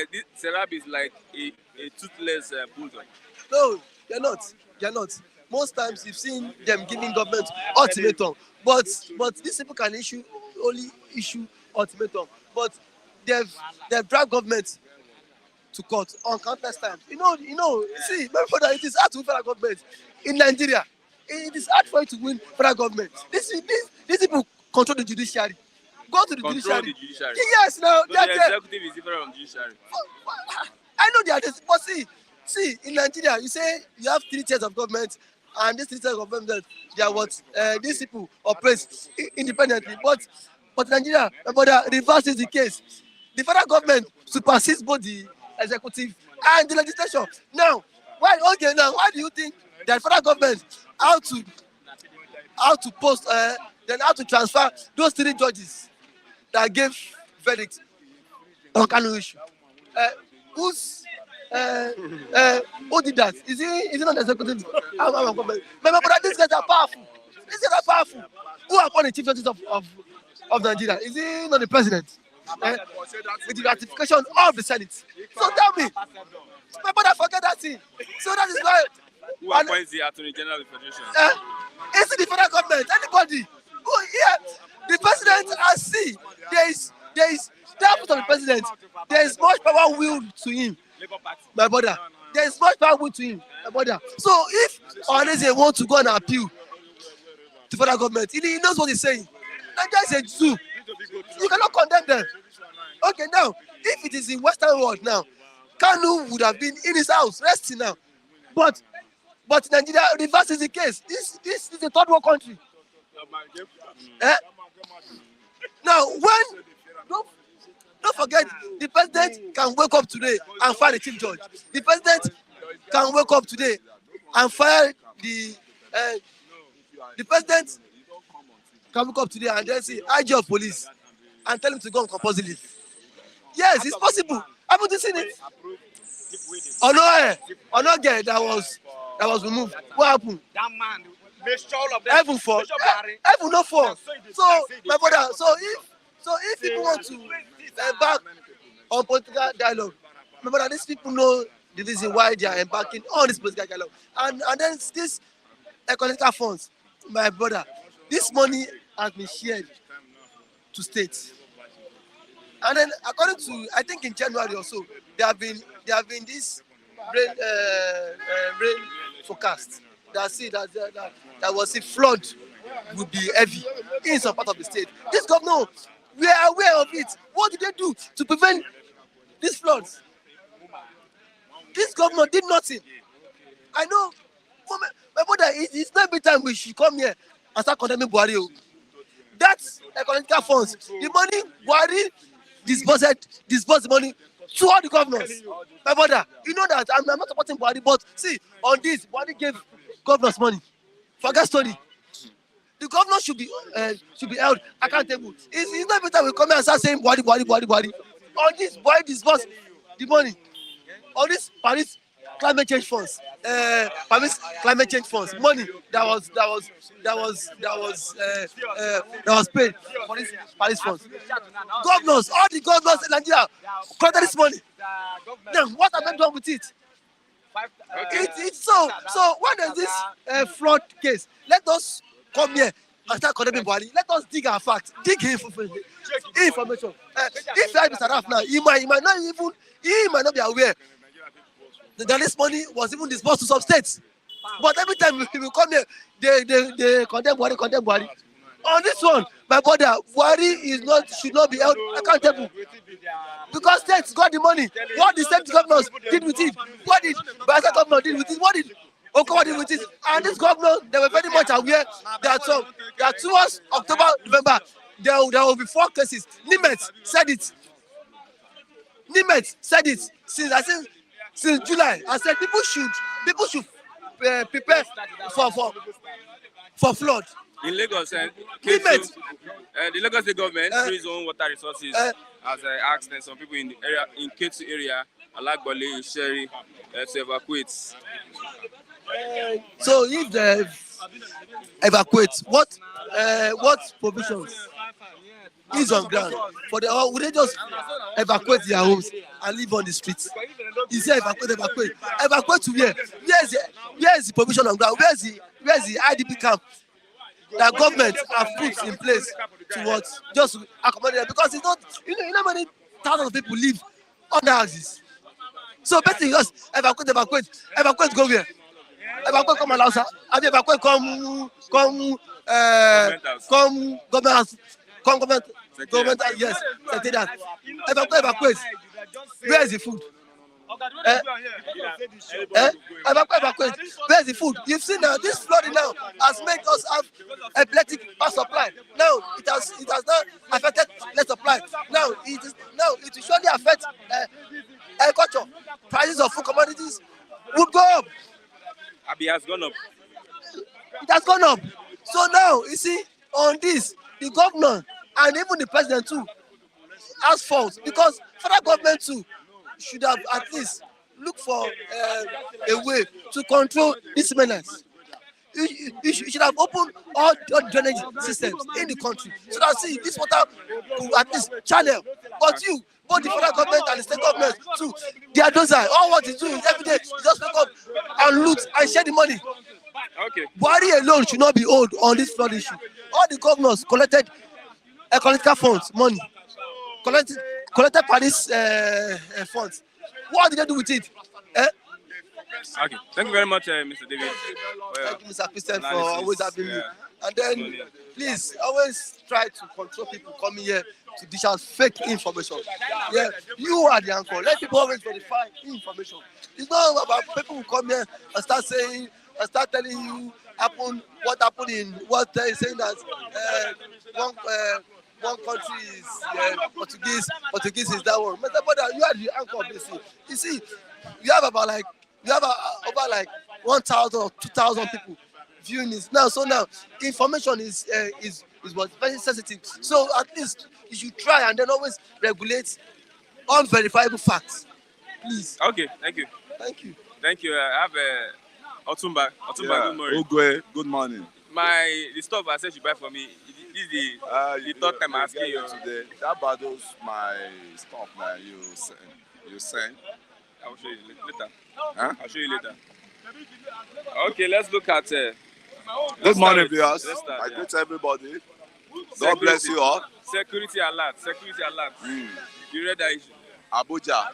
Serap is like a toothless bulldog. No, they're not. Most times you've seen them giving government ultimatum, but these people can only issue ultimatum. But they've dragged government to court on countless times. See, my brother, it is hard to win federal government in Nigeria. It is hard for you to win federal government. These people control the judiciary. Go to the judiciary. Yes, now so the executive is different from judiciary. I know they are this, but see, in Nigeria, you say you have 3 tiers of government, and these 3 tiers of government, they are what these people operate independently. But in Nigeria, my brother, reverse is the case. The federal government supersedes both the executive and the legislation. Now, why do you think that federal government how to post then how to transfer those 3 judges that gave verdict on Kanu issue? Who did that? Is he not the executive? My brother, these guys are powerful. Who appointed the chief justice of Nigeria? Is he not the president? With the ratification of the Senate. So tell me, my brother, forget that thing. So that is why. Who appoints the Attorney General of the Federation? Is it the federal government? Anybody? The president has seen there is that of the president. There is much power will to him, my brother. There is much power will to him, my brother. So if Ohaneze wants to go and appeal to federal government, he knows what he's saying. Nigeria is a zoo. You cannot condemn them. Okay, now if it is in Western world now, Kanu would have been in his house resting now, but Nigeria reverse is the case. This is a third world country. Now, don't forget, the president can wake up today and fire the chief judge. The president can wake up today and fire the president can wake up today and then say IG of police and tell him to go on compulsory leave. Yes, it's possible. Haven't you seen it? Onoge that was removed. What happened? That man, Heaven fall. Heaven no fall. So my brother, So if people want to embark on political dialogue, remember that these people know the reason why they are embarking on this political dialogue. And then this economic funds, my brother, this money has been shared to states. And then according to, I think in January or so, there have been this rain forecast that see that was a flood would be heavy in some part of the state. This governor, we are aware of it. What did they do to prevent these floods? This governor did nothing. I know, my brother, it's not every time we should come here and start condemning Buhari. That's economical funds. The money Buhari disbursed the money to all the governors. My brother, you know that I'm not supporting Buhari, but see, on this, Buhari gave governors money. Forget story. The governor should be held accountable. It's not every time we come here and start saying Buhari. On this, Buhari disbursed the money. On this Paris climate change funds, money that was paid for this Paris funds. Governors, all the governors in Nigeria collected this money. Then what have they done with it? So when there's this fraud case, let us come here and start condemning Buhari. Let us dig our facts, dig information. If I Mr. Raf now, he might not be aware that this money was even disbursed to some states. But every time we come here, they condemn Buhari. On this one, my brother, Buhari should not be held accountable. Because states got the money. What the state governors did with it? What did Bayelsa governor did with it? What did Okowa did with it? And this governor, they were very much aware that towards October, November, there will be 4 cases. Nimet said it since July. I said people should prepare for flood. In Lagos, the Lagos State government, through its own water resources, has asked some people in the area, in Ketu area, Alagbole, Isheri, to evacuate. So if they evacuate, what provisions is on ground for the? Or would they just evacuate their homes and live on the streets? Is there evacuate to where? Where is the provision on ground? Where is the IDP camp that government have put in place to what? Just to accommodate them? Because it's not, you know how many thousands of people live under houses. So basically just evacuate go where? Evacuate come Alausa. I mean evacuate come government yes, secretariat. Evacuate. Where is the food? Evacuate. Where's the food? You've seen now this flooding now has made us have epileptic power supply. Now it has not affected less supply. Now it will surely affect agriculture. Prices of food commodities would go up. Abi has gone up. It has gone up. So now you see on this, the governor and even the president too has fault, because federal government too should have at least look for a way to control this menace. You should have opened all drainage systems in the country so that see this water could at least channel. But both the federal government and the state government too, they are those are all what you do is every day you just wake up and loot and share the money. Okay. Buhari alone should not be owed on this flood issue. All the governors collected economic funds, money, collected Paris funds. What did they do with it? Okay. Thank you very much, Mr. David. Thank you, Mr. Christian, for always having me. And then, please, always try to control people coming here to dish out fake information. Yeah, you are the anchor. Let people always verify information. It's not about people who come here and start telling you what happened in what they're saying that one country is Portuguese is that one. But you are the anchor of this thing. You see, you have over 1,000 or 2,000 people viewing this now. So now information is very sensitive. So at least you should try and then always regulate unverifiable facts. Please. Okay, thank you. Thank you. I have Otumba. Good morning. Ogwe, good morning. The stuff I said you buy for me, This is the third time I'm asking you. Today. That battles my stuff that you send. I will show you later. Huh? I'll show you later. Okay, let's look at. Good morning, viewers. Let's start, I yeah. greet everybody. God bless you all. Security alert. Security alert. You read that issue? Abuja.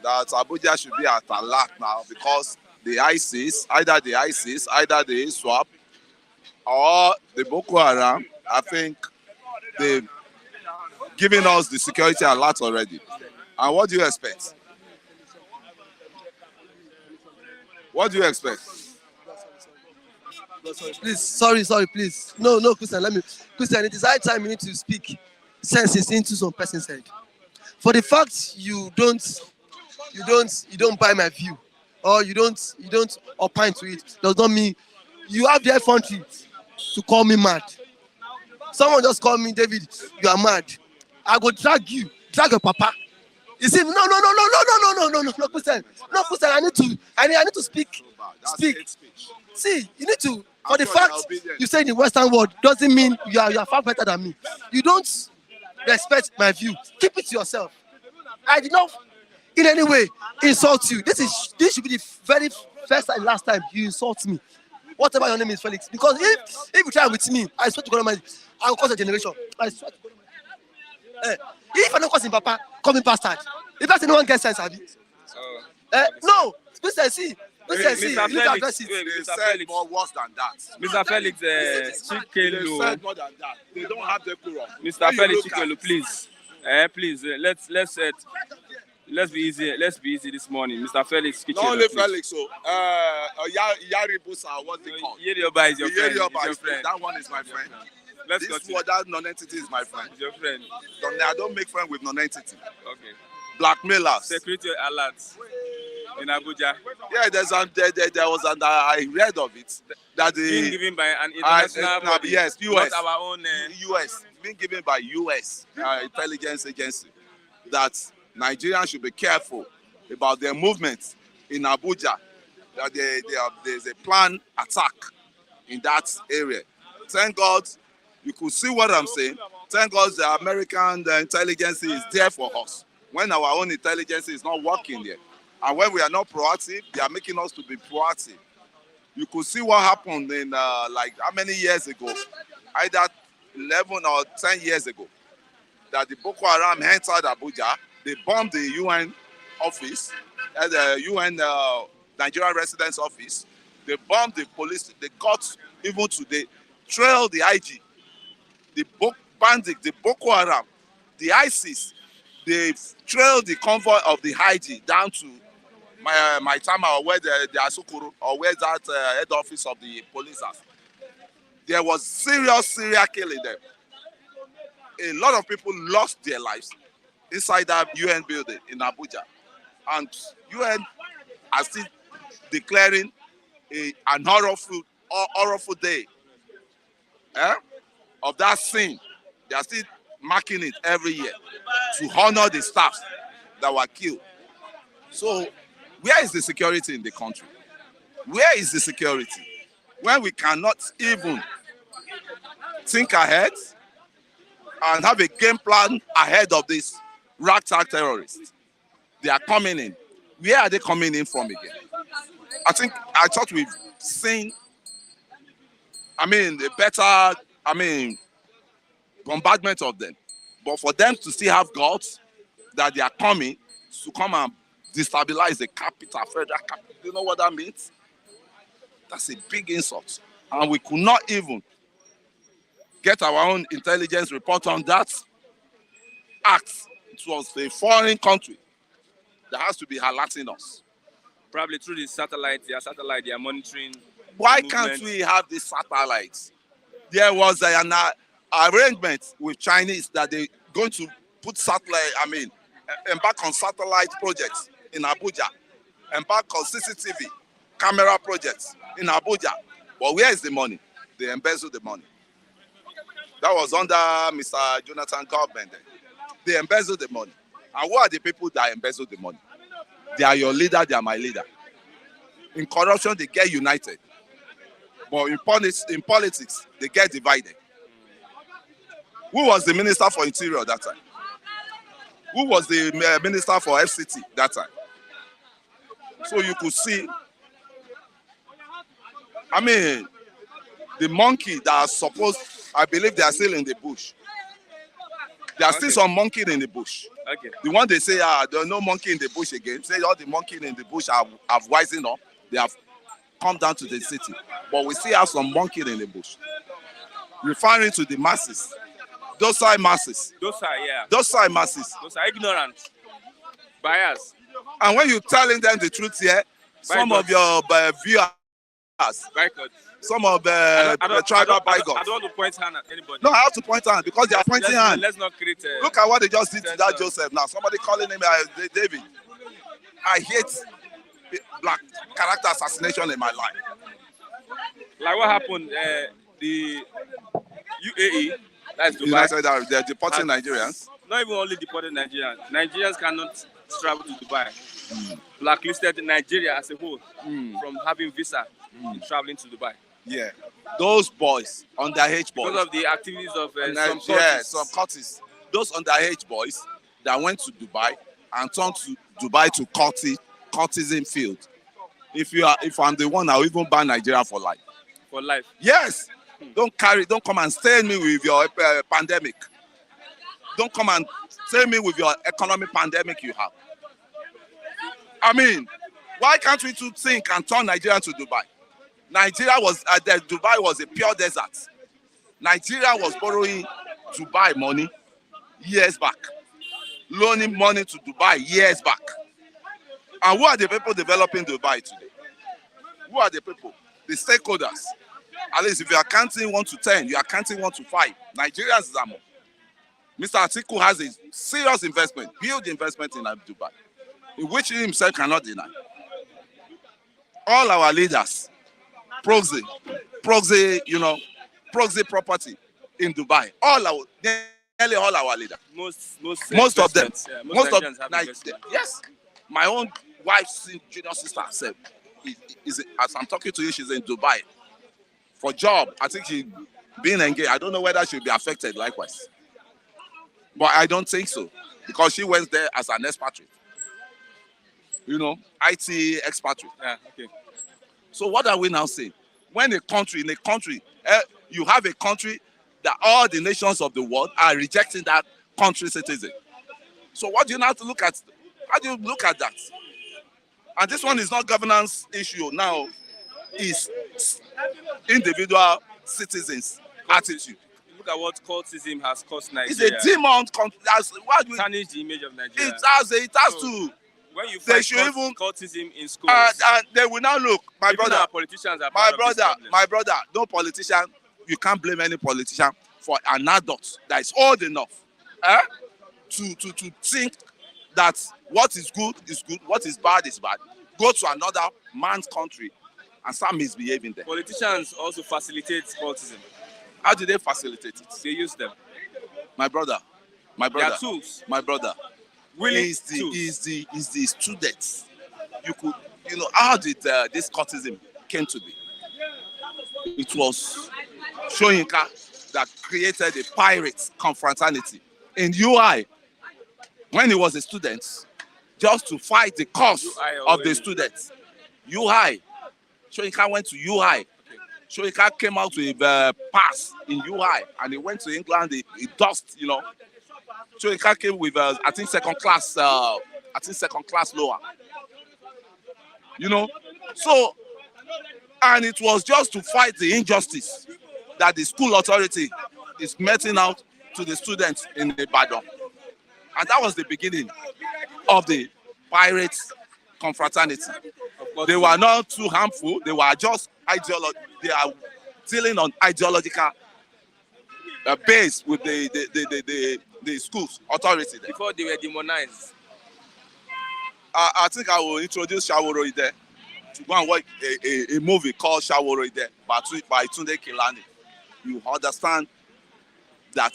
That Abuja should be at alert now because the ISIS, either the ISWAP, or the Boko Haram, I think they've given us the security alert already. And what do you expect? What do you expect? Please, sorry, please. No, Christian, Christian, it is high time you need to speak senses into some person's head. For the fact you don't buy my view, or you don't opine to it, does not mean you have the effrontery to call me mad. Someone just called me, David, you are mad. I go drag your papa. You see, no, Christian, I need to speak. See, you need to. For the fact you say in the Western world doesn't mean you are far better than me. You don't respect my view. Keep it to yourself. I did not in any way insult you. This should be the very first and last time you insult me. Whatever your name is, Felix. Because if you try with me, I swear to God Almighty, I will cause a generation. I swear to God Almighty. If I don't cause him Papa, call me bastard. If that's anyone gets sense, have you? No, see. Mr. You need to address it. They said more worse than that. Mr. Felix, They Chikelu. said more than that. They don't have the quorum. Mr. Felix Chikelu, please. Please, let's be easy. Let's be easy this morning. Mr. Felix Chikelu. Not only please. Felix, so Yaribusa, what's it called? Yerioba is your friend. Yerioba Is your friend. That one is my friend. Let's This continue. that non-entity is my friend. Is your friend. I don't make friends with non-entity. Okay. Blackmailers. Security alert in Abuja. Yeah, there was an I read of it that Being given by an international body. yes, US. Not our own. US being given by US intelligence agency that Nigerians should be careful about their movements in Abuja. That there's a planned attack in that area. Thank God, you could see what I'm saying. Thank God the American intelligence is there for us when our own intelligence is not working there. And when we are not proactive, they are making us to be proactive. You could see what happened in like how many years ago, either 11 or 10 years ago, that the Boko Haram entered Abuja. They bombed the UN office, the UN Nigerian residence office. They bombed the police. They got even to the trailed the IG, the bandit, the Boko Haram, the ISIS. They trailed the convoy of the IG down to my Tama, or where the Asukuru, or where that head office of the police are. There was serious killing there. A lot of people lost their lives inside that UN building in Abuja. And UN are still declaring an horrible day of that scene. They are still marking it every year to honor the staff that were killed. So where is the security in the country? Where is the security? When we cannot even think ahead and have a game plan ahead of these ragtag terrorists. They are coming in. Where are they coming in from again? I thought we've seen, the better, bombardment of them. But for them to still have guts that they are coming to come and destabilize the capital, federal capital. Do you know what that means? That's a big insult. And we could not even get our own intelligence report on that act. It was a foreign country that has to be alerting us. Probably through the satellite, they are monitoring. Why can't we have these satellites? There was an arrangement with Chinese that they're going to put satellite, embark on satellite projects in Abuja, embark on CCTV camera projects in Abuja. But where is the money? They embezzle the money. That was under Mr. Jonathan government. They embezzle the money. And who are the people that embezzle the money? They are your leader, they are my leader. In corruption, they get united. But in politics, they get divided. Who was the minister for interior that time? Who was the minister for FCT that time? So you could see, I mean, the monkey that are supposed, I believe they are still in the bush. There are still some monkey in the bush. Okay. The one they say, there are no monkey in the bush again. Say all the monkey in the bush have wisen up. They have come down to the city. But we still have some monkey in the bush. Referring to the masses. Docile masses. Docile masses. Those are ignorant. Bias. And when you're telling them the truth here, some of your viewers, some of the tribal bygones. I don't want to point hand at anybody. No, I have to point hand because they are pointing hand. Let's not create Look at what they just did to that Joseph now. Somebody calling him David. I hate black character assassination in my life. Like what happened, the UAE, that's Dubai. United Arab, they're deporting Nigerians. Not even only deporting Nigerians. Nigerians cannot travel to Dubai. Blacklisted Nigeria as a whole from having visa traveling to Dubai. Yeah, those boys, underage boys. Because of the activities of some cultists. Those underage boys that went to Dubai and turned to Dubai to cultism field. If I'm the one, I'll even ban Nigeria for life. For life. Yes. Don't come and stain me with your pandemic. Don't come and stain me with your economic pandemic you have. I mean, why can't we too think and turn Nigeria to Dubai? Dubai was a pure desert. Nigeria was borrowing Dubai money years back, loaning money to Dubai years back. And who are the people developing Dubai today? Who are the people? The stakeholders. At least if you are counting 1 to 10, you are counting 1 to 5. Nigerians is more. Mr. Atiku has a serious investment, huge investment in Dubai, in which he himself cannot deny. All our leaders, proxy property in Dubai. Nearly all our leaders. Most of them. Yeah, most of yes. My own wife's junior sister said, as I'm talking to you, she's in Dubai for job. I think she being engaged. I don't know whether she'll be affected likewise. But I don't think so. Because she went there as an expatriate. IT expatriate. Yeah, okay. So what are we now saying? When in a country, you have a country that all the nations of the world are rejecting that country's citizen. So what do you have to look at? How do you look at that? And this one is not governance issue now. It's individual citizens' attitude. Look at what cultism has cost Nigeria. It's a demon. Tarnish the image of Nigeria. It has to. When you fight cultism in schools, and they will now look, my brother. Our politicians are my brother. No politician. You can't blame any politician for an adult that is old enough to think that what is good is good, what is bad is bad. Go to another man's country and start misbehaving there. Politicians also facilitate cultism. How do they facilitate it? They use them. My brother. They are tools. My brother. Is the students. How did this cultism came to be? It was Soyinka that created a pirate confraternity in UI when he was a student, just to fight the cause of the students. UI. Soyinka went to UI. Soyinka came out with a pass in UI and he went to England, he dust, Soyinka came with, I think second class lower. So, and it was just to fight the injustice that the school authority is meting out to the students in Ibadan. And that was the beginning of the pirates confraternity. They were not too harmful. They were just they are dealing on ideological base with the schools authority there. Before they were demonized. I think I will introduce Shaworo Ide to go and watch a movie called Shaworo Ide by Tunde Kilani. You understand that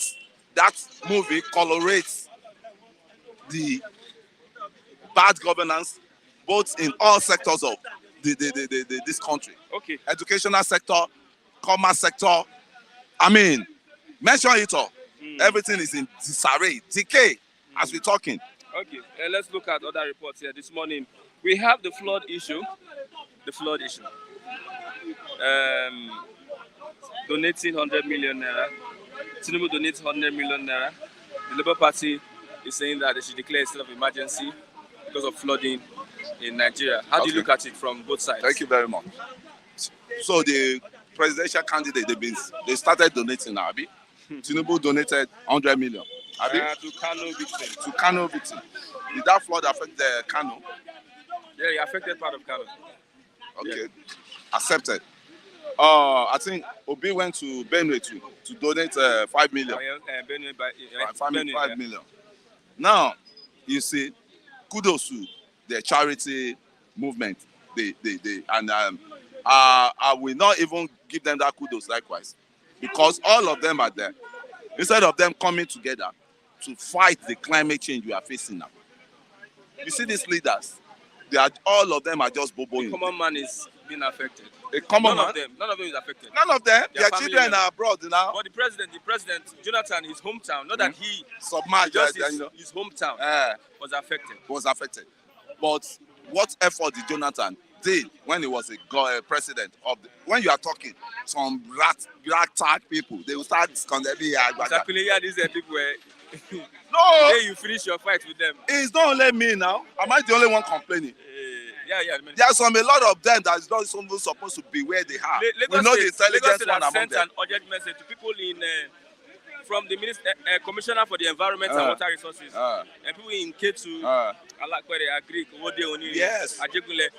movie colorates the bad governance both in all sectors of this country. Okay. Educational sector, commerce sector. I mean, mention it all. Everything is in disarray, decay, as we're talking. Okay, let's look at other reports here. This morning, we have the flood issue. The flood issue. Donating 100 million naira. Tinubu donates 100 million naira. The Labour Party is saying that they should declare a state of emergency because of flooding in Nigeria. How do you look at it from both sides? Thank you very much. So the presidential candidate, they started donating now, Abi. Tinubu donated 100 million. Abi? To Kano victims. To Kano victims. Did that flood affect the Kano? Yeah, it affected part of Kano. Okay, yeah. Accepted. I think Obi went to Benue to donate 5 million. Benue, 5 million. Now, you see, kudos to the charity movement. I will not even give them that kudos likewise, because all of them are there. Instead of them coming together to fight the climate change we are facing now. You see these leaders, all of them are just bobo. The common man is being affected. A common man? None of them is affected. None of them. Their family children are abroad now. But the president, Jonathan, his hometown, not that he submerged, just his hometown was affected. But what effort did Jonathan did when he was a president of when you are talking some ragtag people, they will start condemning exactly. Yeah, these people were no. Today you finish your fight with them. It's not only me now. Am I the only one complaining? Yeah. There's a lot of them that is not even supposed to be where they are. We know the intelligence one among them. Sent an urgent message to people in from the commissioner for the environment and water resources and people in Ketu, Alakwere, Agric, Wode, yes, Ajegule.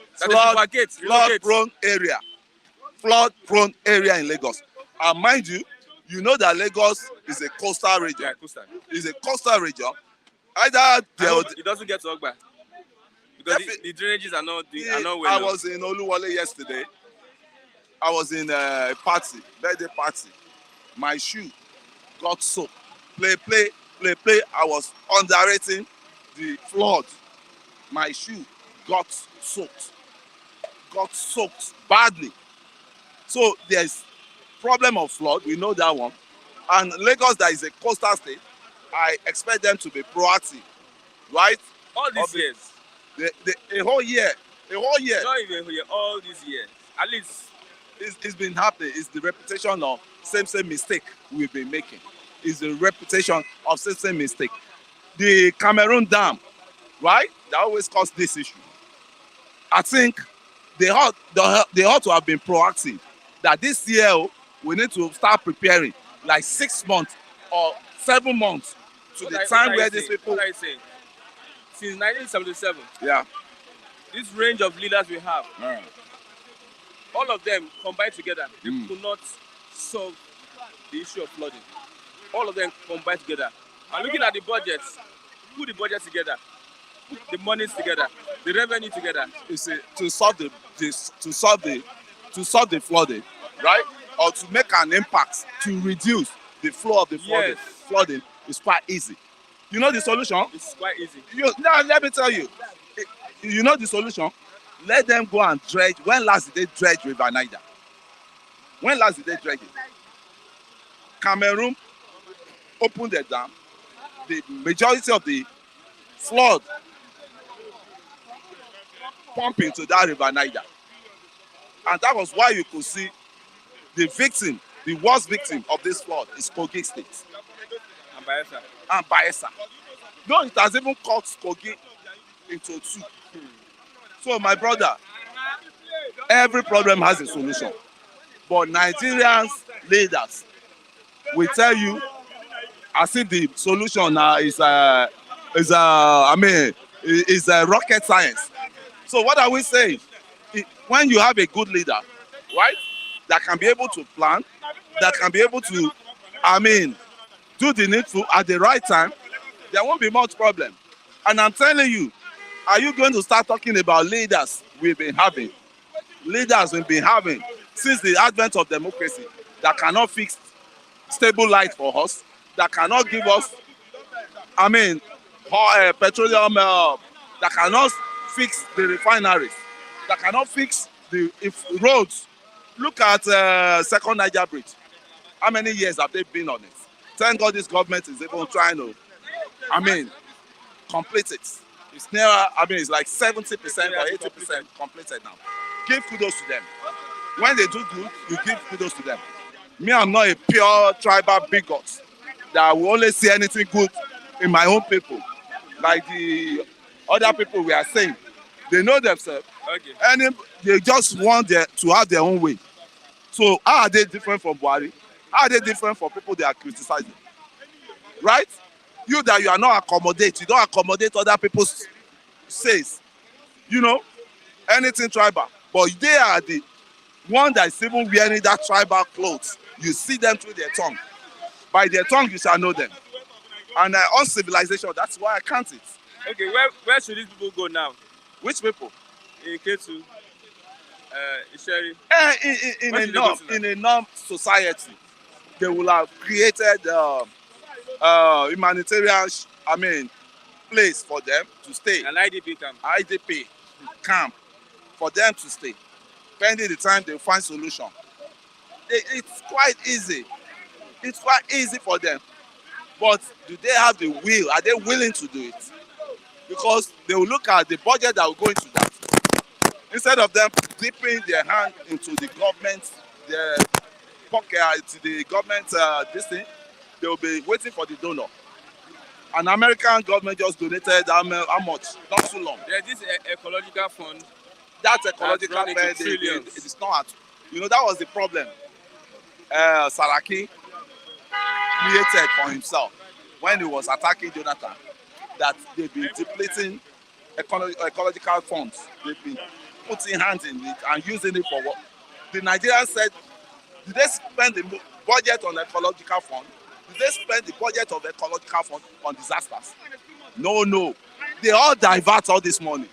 Flood prone area in Lagos. And mind you, you know that Lagos is a coastal region. Yeah, coastal. It's a coastal region. Either it doesn't get to Ogba. Because the drainages are not well. I was in Oluwole yesterday. I was in a party, birthday party. My shoe got soaked. Play. I was underrating the flood. My shoe got soaked badly. So there's problem of flood. We know that one. And Lagos, that is a coastal state. I expect them to be proactive, right? All these years. A whole year. Not even a year. All these years. At least. It's been happening. It's the reputation of same mistake we've been making. It's the reputation of same mistake. The Cameroon Dam, right? That always caused this issue. I think they ought to have been proactive. That this year we need to start preparing like 6 months or 7 months to the time where these people. What are you saying? Since 1977. Yeah. This range of leaders we have. All of them combined together, they could not solve the issue of flooding. All of them combined together. And looking at the budgets, put the budget together, put the monies together, the revenue together. You see, to solve the flooding, right? Or to make an impact to reduce the flow of the flooding. Yes. Flooding is quite easy. You know the solution? It's quite easy. Now let me tell you. You know the solution? Let them go and dredge. When last did they dredge River Niger? When last did they dredge it? Cameroon opened the dam. The majority of the flood pumped into that River Niger. And that was why you could see the worst victim of this flood is Kogi State. And Bayelsa. No, it has even cut Kogi into two. So my brother, every problem has a solution. But Nigerians leaders will tell you, I see the solution now is rocket science. So what are we saying? When you have a good leader, right, that can be able to plan, that can be able to, do the needful at the right time, there won't be much problem. And I'm telling you, are you going to start talking about leaders we've been having? Leaders we've been having since the advent of democracy that cannot fix stable light for us, that cannot give us, petroleum, that cannot fix the refineries, that cannot fix the roads. Look at Second Niger Bridge. How many years have they been on it? Thank God this government is even trying to, I mean, complete it. It's near, I mean, it's like 70% or 80% completed now. Give kudos to them. When they do good, you give kudos to them. Me, I'm not a pure tribal bigot that will only see anything good in my own people. Like the other people we are saying, they know themselves. Okay. And they just want to have their own way. So how are they different from Buhari? How are they different from people they are criticizing? Right? You that you are not accommodate, you don't accommodate other people's says, you know, anything tribal. But they are the one that is even wearing that tribal clothes. You see them through their tongue. By their tongue you shall know them. And on civilization, that's why I count it. Okay, where should these people go now? Which people? In Ketu, Isheri. In a norm society, they will have created humanitarian, place for them to stay. An IDP camp. IDP camp for them to stay. Pending the time they find solution. It's quite easy. It's quite easy for them. But do they have the will? Are they willing to do it? Because they will look at the budget that will go into that. Instead of them dipping their hand into the government, their pocket, to the government this thing, they will be waiting for the donor. An American government just donated how much? Not too long. There's this ecological fund. That ecological fund, it is not. You know, that was the problem. Saraki created for himself when he was attacking Jonathan, that they've been depleting ecological funds. They've been putting hands in it and using it for what? The Nigerians said, did they spend the budget on ecological fund? Did they spend the budget of ecological fund on disasters? No. They all divert all this money.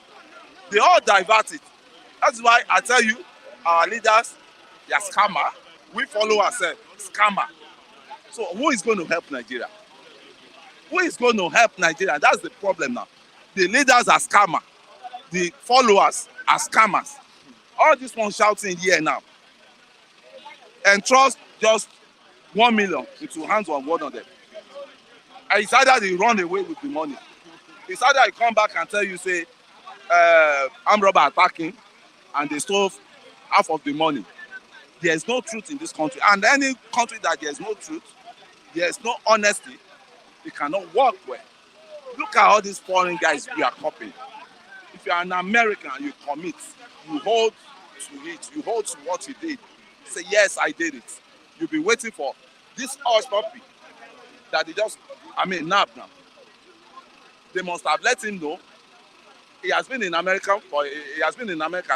They all divert it. That's why I tell you, our leaders, they are scammer. We follow ourselves, scammer. So who is going to help Nigeria? Who is going to help Nigeria? That's the problem now. The leaders are scammer. The followers are scammers. All this one shouting here now. And trust just 1 million into hands of one of them. And it's either they run away with the money. It's either they come back and tell you, say, armed robber attacking, and they stole half of the money. There's no truth in this country. And any country that there's no truth, there's no honesty, it cannot work well. Look at all these foreign guys we are copying. If you are an American, you commit, you hold to it, you hold to what you did. Say, yes, I did it. You'll be waiting for this horse puppy that they just, nab now. They must have let him know. He has been in America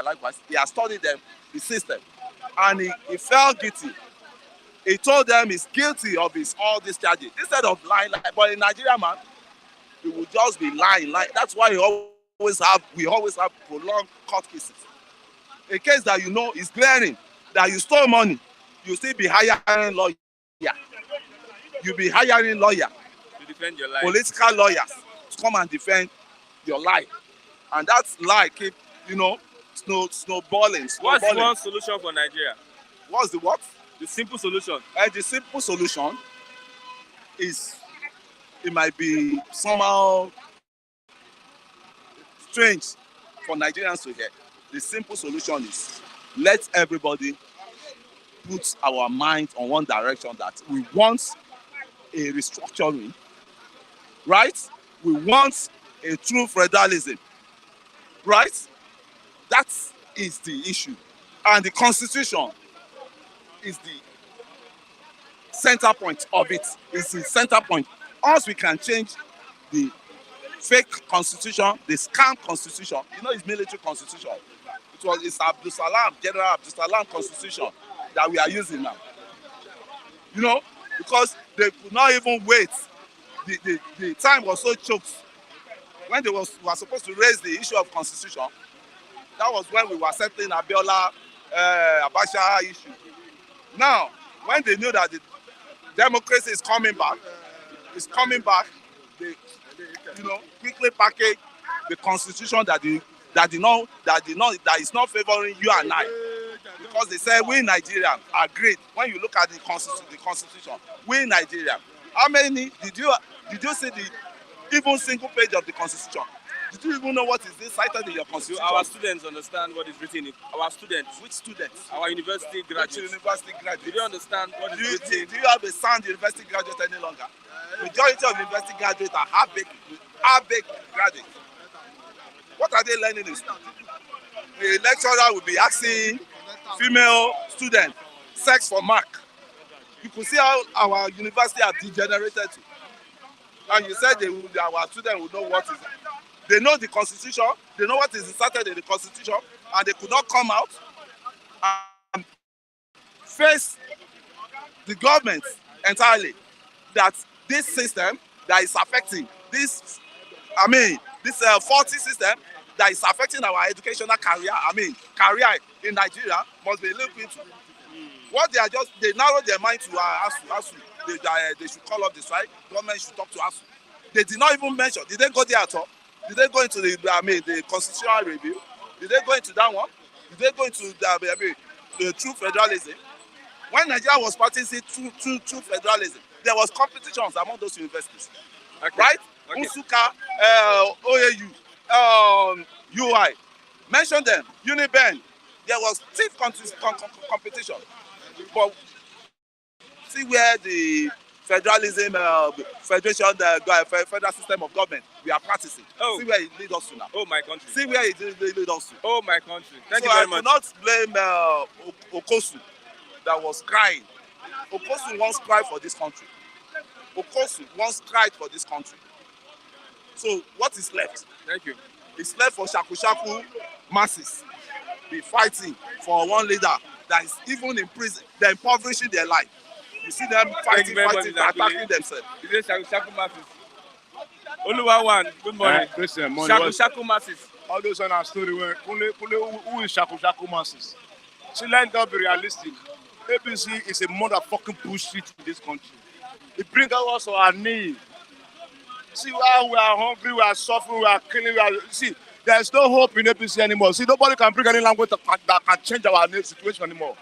likewise. He has studied them, the system. And he felt guilty. He told them he's guilty of all these charges. Instead of lying, but in Nigeria, man, he will just be lying. That's why we always have prolonged court cases. A case that you know is glaring, that you stole money, you still be hiring lawyer. You'll be hiring lawyer. To defend your life. Political lawyers to come and defend your life. And that lie keep, snowballing. What's one solution for Nigeria? What's the what? The simple solution. The simple solution is, it might be somehow strange for Nigerians to hear. The simple solution is, let everybody put our mind on one direction, that we want a restructuring, right? We want a true federalism, right? That is the issue. And the Constitution is the center point of it. It's the center point. Once we can change the fake constitution, the scam constitution, it's military constitution. It's General Abdul Salam constitution that we are using now. Because they could not even wait. The time was so choked. When they were supposed to raise the issue of constitution, that was when we were settling Abiola Abacha issue. Now, when they knew that the democracy is coming back, they quickly package the constitution that is not favoring you and I. Because they said we Nigerians agreed. When you look at the constitution, we Nigerians How many did you see the even single page of the Constitution? Did you even know what is cited in your Constitution? Do our students understand what is written in it? Our students. Which students? Our university graduates. Which university graduates? Do you understand what is written? Do you have a sound university graduate any longer? Majority of university graduates are half-baked graduates. What are they learning in school? The lecturer will be asking female students sex for mark. You could see how our university have degenerated to. And you said our students will know what is. They know the Constitution, they know what is inserted in the Constitution, and they could not come out and face the government entirely that this system that is affecting this faulty system that is affecting our educational career, career in Nigeria must be looked into. What they narrow their mind to ASU. They should call up the strike. Government should talk to ASU. They did not even mention. Did they go there at all? Did they go into the constitutional review? Did they go into that one? Did they go into the true federalism? When Nigeria was practicing true federalism, there was competitions among those universities, right? Okay. Unsuka, OAU, UI, mention them. Uniben, there was stiff competition. But see where the federalism, federal system of government we are practicing. See where it leads us to now. Oh, my country. See where it leads us to. Oh, my country. Thank you very much. So I do not blame Okosu that was crying. Okosu once cried for this country. Okosu once cried for this country. So what is left? Thank you. It's left for shaku masses be fighting for one leader that is even in prison. They're impoverishing their life. You see them fighting, attacking themselves. Is it shaku masses? Oluwawan, good morning. Christian, morning. Shaku masses. All those on our story, who is shaku masses? So let's not be realistic. APC is a motherfucking bullshit in this country. It brings us to our knees. See, while we are hungry, we are suffering, we are killing, see, there's no hope in APC anymore. See, nobody can bring any language that can change our situation anymore.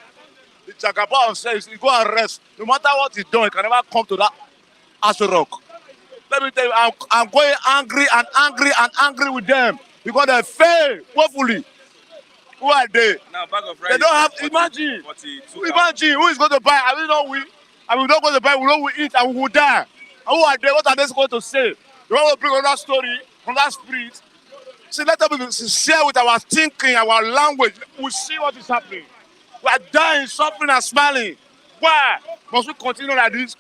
The Jagaba says, you go and rest. No matter what he's done, he can never come to that Aso Rock. Let me tell you, I'm going angry with them because they fail woefully. Who are they? Now, bag of rice. They don't have, imagine who is going to buy. I mean, not we. And we don't go to buy, we don't eat, and we will die. And who are they? What are they going to say? They want to bring another story, another spirit. See, let us be sincere with our thinking, our language. We see what is happening. We are dying, suffering, and smiling. Why must we continue like this?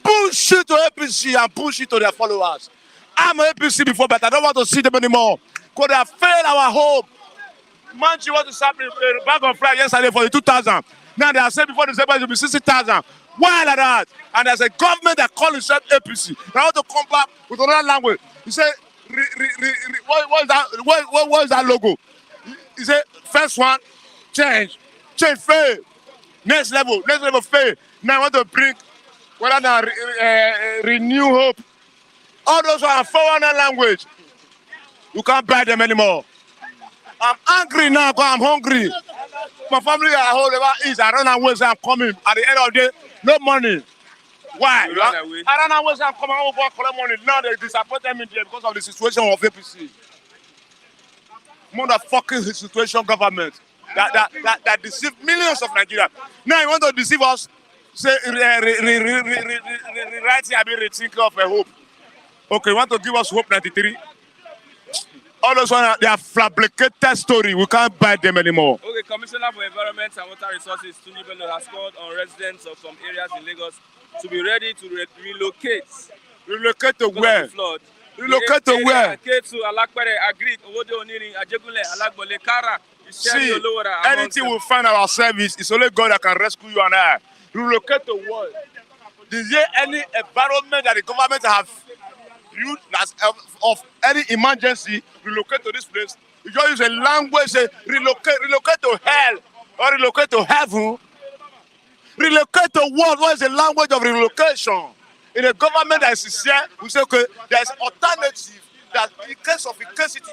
Bullshit to APC and bullshit to their followers. I'm an APC before, but I don't want to see them anymore. Because they have failed our hope. Manchi, what is happening? The bag of rice yesterday for the 2,000. Now they are saying before December it will be 60,000. Why like that? And there's a government that calls itself APC. They want to come back with another language. He said, what is that logo? He said, first one, change, fail. Next level, fail. Now I want to bring renew hope. All those are foreigner language. You can't buy them anymore. I'm angry now because I'm hungry. My family at home never eats. I run away, so I'm coming. At the end of the day, no money. Why? I run away, so I'm coming. I will go collect money. Now they disappointed me there because of the situation of APC. Motherfucking situation government that deceived millions of Nigerians. Now you want to deceive us? Say, rewriting, rethink of a hope. Okay, you want to give us hope 93? All those ones, they are fabricated story. We can't buy them anymore. Okay, Commissioner for Environment and Water Resources, Tinubu, has called on residents of some areas in Lagos to be ready to relocate. Relocate to where? Flood. Relocate to where? See, anything we find ourselves, it's only God that can rescue you and I. Relocate to what? Is there any environment that the government have used of any emergency? Relocate to this place. You just use a language, say relocate to hell or relocate to heaven. Relocate to what? What is the language of relocation? In a government that is sincere, we say, okay, there's alternative that in case of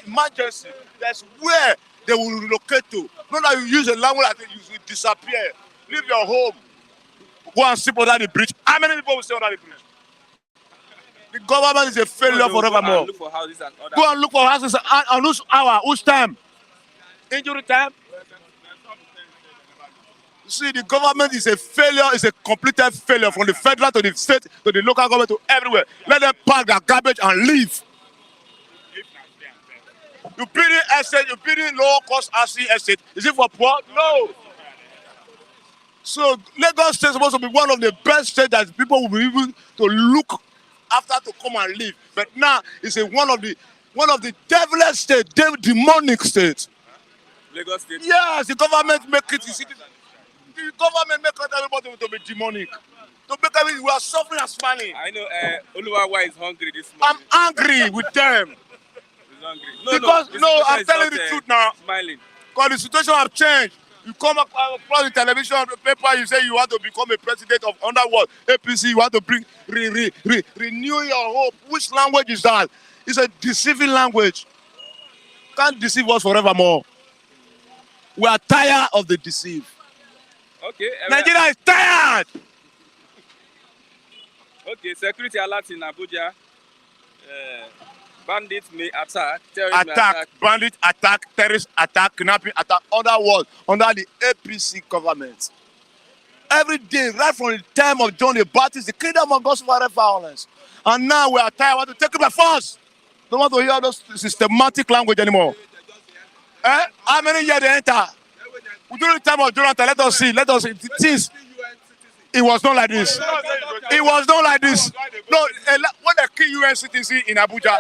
emergency, that's where they will relocate to. Not that you use a language that you will disappear. Leave your home. Go and sleep under the bridge. How many people will stay under the bridge? The government is a failure forevermore. Look for houses and other. Go and look for houses on whose hour, whose time? Injury time? You see, the government is a failure, it's a completed failure from the federal to the state to the local government to everywhere. Let them pack their garbage and leave. You building estate, you building low cost RC estate. Is it for poor? No. So Lagos State is supposed to be one of the best states that people will be able to look after to come and live. But now it's one of the devilish states, demonic states. Lagos State. Yes, the government make it. The government make everybody to be demonic. To make everybody, we are suffering and smiling. I know Oluwawa is hungry this morning. I'm angry with them. He's hungry. Because I'm telling you the truth now. Smiling. Because the situation have changed. You come across the television paper, you say you want to become a president of underworld, APC, you want to renew your hope. Which language is that? It's a deceiving language. Can't deceive us forevermore. We are tired of the deceive. Okay. Nigeria is tired. Okay, security alert in Abuja. Bandits may attack, terrorists may attack. Bandit attack, terrorist attack, kidnapping attack, underworld, under the APC government. Every day, right from the time of John the Baptist, the kingdom of God suffered violence. And now we are tired, we want to take it by force. Don't want to hear those systematic language anymore. How many years they enter? During the time of Jonathan, let us see. Things. It was not like this. It was not like this. No, when they kill UN citizen in Abuja,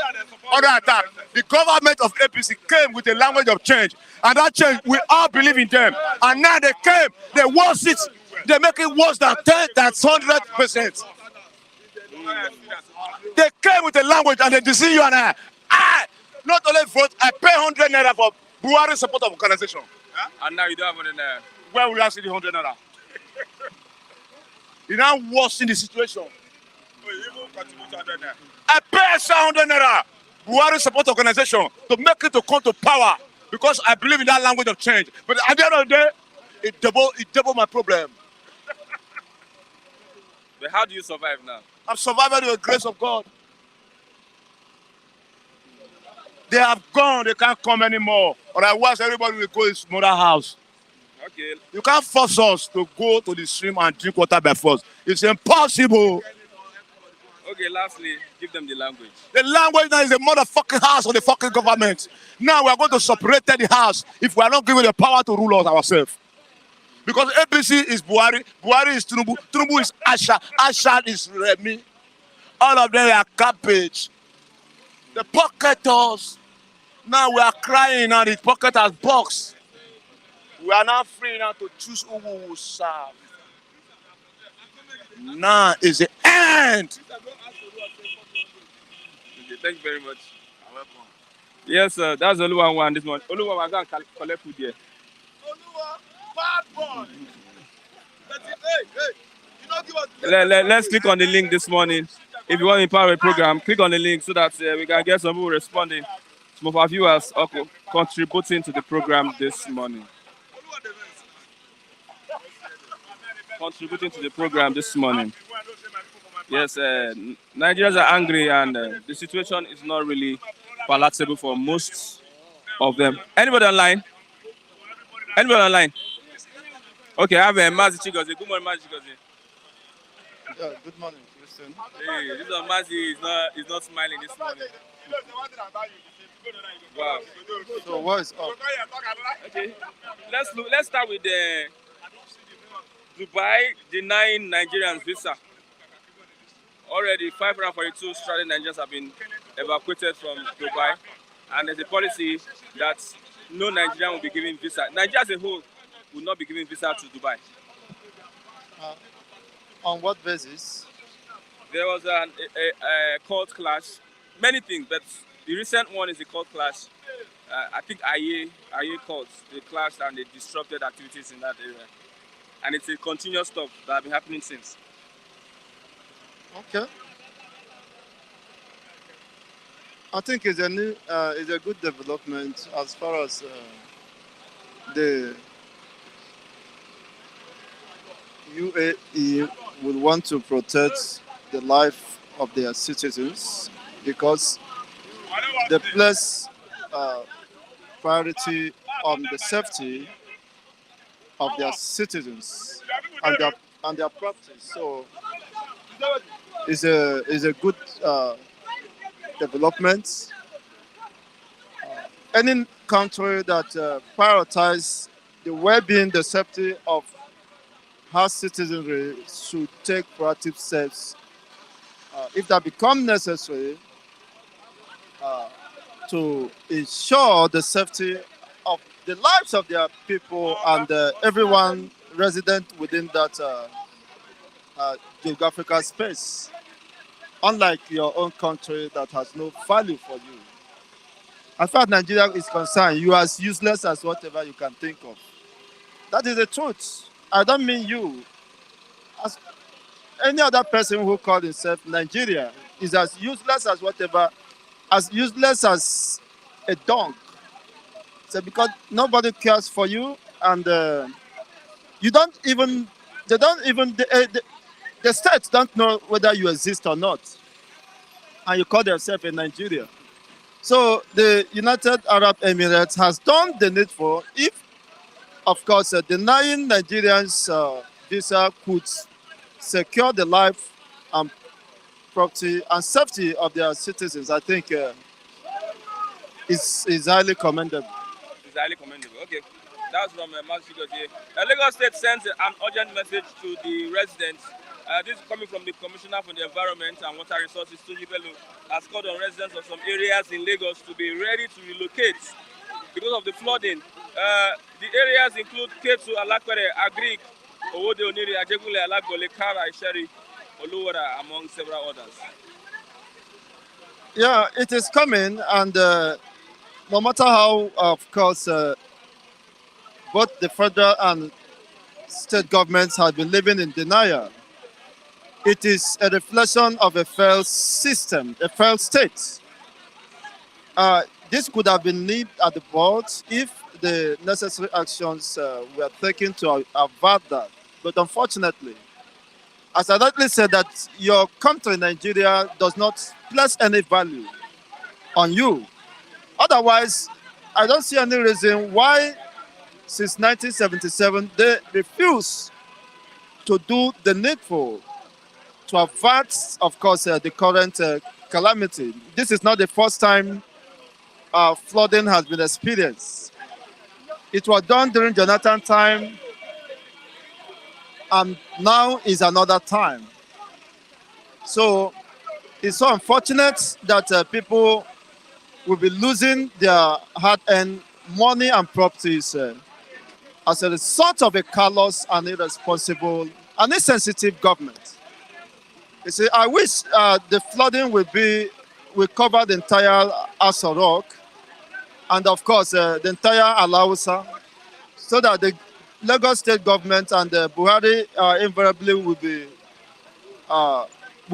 under attack, the government of APC came with a language of change. And that change, we all believe in them. And now they came, they worse it. They make it worse than 100%. They came with a language and they deceive you and I not only vote, I pay 100 naira for Buhari support of organization. And now you don't have 100 naira. Where will I see the 100 naira? You now worsen the situation. I pay extra 100 naira Buhari support organization to make it to come to power because I believe in that language of change. But at the end of the day, it double my problem. But how do you survive now? I'm surviving with the grace of God. They have gone, they can't come anymore. Otherwise, everybody will go to his mother's house. Okay. You can't force us to go to the stream and drink water by force. It's impossible. Okay, lastly, give them the language. The language now is the motherfucking house of the fucking government. Now we are going to separate the house if we are not given the power to rule us ourselves. Because APC is Buhari, Buhari is Tinubu, Tinubu is Asha, Asha is Remi. All of them are garbage. The pocketers. Now we are crying now, the pocket has box. We are now free now to choose who we will serve. Now is the end. Okay, thank you very much. You're welcome. Yes, sir. That's Oluwawa this morning. Oluwawa, go and collect food here. Oluwa, bad boy. Let's click on the link this morning. If you want to empower a program, click on the link so that we can get some people responding. Some of our viewers are contributing to the program this morning. Yes, Nigerians are angry and the situation is not really palatable for most of them. Anybody online? Okay, I have a Mazi Chigozie. Good morning, Mazi Chigozie. Yeah, good morning, Christian. Hey, this one Mazi is not smiling this morning. Wow. So what is up? Okay, let's start with Dubai denying Nigerians visa. Already 542 stranded Nigerians have been evacuated from Dubai, and there's a policy that no Nigerian will be given visa. Nigeria as a whole will not be given visa to Dubai. On what basis? There was a court clash, many things, but the recent one is a court clash. I think Aye courts, they clashed and they disrupted activities in that area. And it's a continuous stuff that has been happening since. Okay. I think it's a good development as far as the UAE would want to protect the life of their citizens because they place priority on the safety of their citizens and their properties. So it's a good development. Any country that prioritize the well-being, the safety of her citizenry should take proactive steps if that become necessary uh, to ensure the safety of the lives of their people and everyone resident within that geographical space. Unlike your own country that has no value for you. As far as Nigeria is concerned, you are as useless as whatever you can think of. That is the truth. I don't mean you. As any other person who calls himself Nigeria is as useless as useless as a dog. So because nobody cares for you and you don't even, they don't even, the states don't know whether you exist or not. And you call yourself a Nigeria. So the United Arab Emirates has done the needful. If, of course, denying Nigerians visa could secure the life and property and safety of their citizens, I think is highly commendable. It's highly commendable. Okay, that's from Masjid here. Lagos State sends an urgent message to the residents. This is coming from the Commissioner for the Environment and Water Resources, Tunji Bello, has called on residents of some areas in Lagos to be ready to relocate because of the flooding. The areas include Ketu, Alakwere, Agric, Owode Oniri, Ajegule, Alagbole, Kara, Isheri, Oluwara, among several others. Yeah, it is coming, and no matter how, of course, both the federal and state governments have been living in denial. It is a reflection of a failed system, a failed state. This could have been nipped at the bud if the necessary actions were taken to avert that. But unfortunately, as I rightly said, that your country, Nigeria, does not place any value on you. Otherwise, I don't see any reason why, since 1977, they refuse to do the needful to avert, of course, the current calamity. This is not the first time flooding has been experienced. It was done during Jonathan time, and now is another time. So it's so unfortunate that people will be losing their hard-earned money and properties as a result of a callous and irresponsible and insensitive government. You see, I wish the flooding will cover the entire Aso Rock and, of course, the entire Alausa, so that the Lagos state government and the Buhari invariably will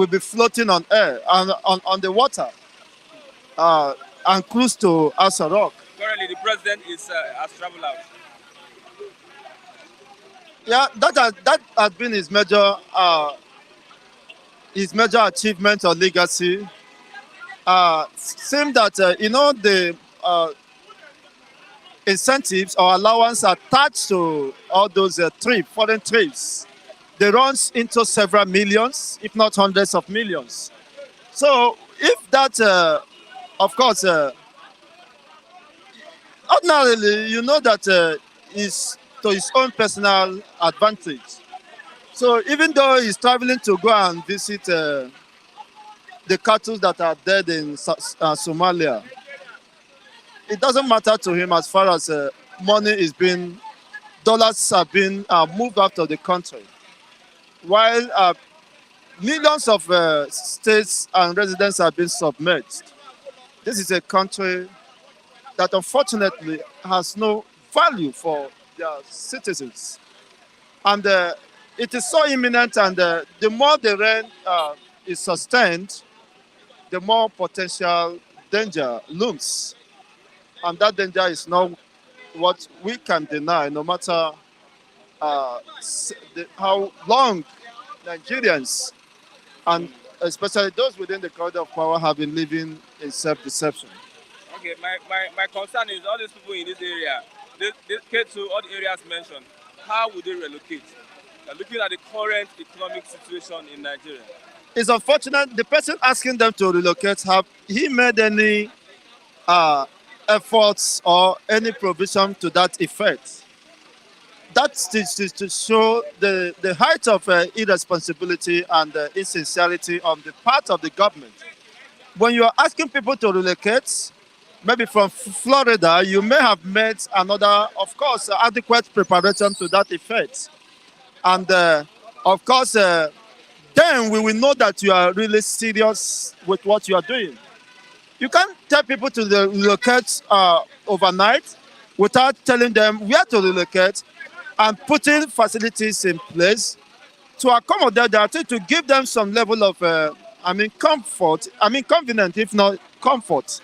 be floating on air and on the water and cruise to Aso Rock. Currently, the president has traveled out. Yeah, that has been his major achievement or legacy. Seems that the incentives or allowance attached to all those foreign trips, they runs into several millions, if not hundreds of millions. So if that, of course, ordinarily, you know that is to his own personal advantage. So even though he's traveling to go and visit the cattle that are dead in Somalia, it doesn't matter to him as far as money is being, dollars are being moved out of the country. While millions of states and residents have been submerged. This is a country that unfortunately has no value for their citizens. And it is so imminent, and the more the rain is sustained, the more potential danger looms. And that danger is not what we can deny, no matter how long Nigerians and especially those within the corridor of power, have been living in self-deception. Okay, my concern is all these people in this area, they get to all the areas mentioned. How would they relocate? Looking at the current economic situation in Nigeria. It's unfortunate the person asking them to relocate, have he made any efforts or any provision to that effect? That's to show the height of irresponsibility and insincerity on the part of the government. When you are asking people to relocate, maybe from Florida, you may have made another, of course, adequate preparation to that effect. And of course, then we will know that you are really serious with what you are doing. You can't tell people to relocate overnight without telling them where to relocate and putting facilities in place to accommodate that, to give them some level of, comfort, convenient, if not comfort,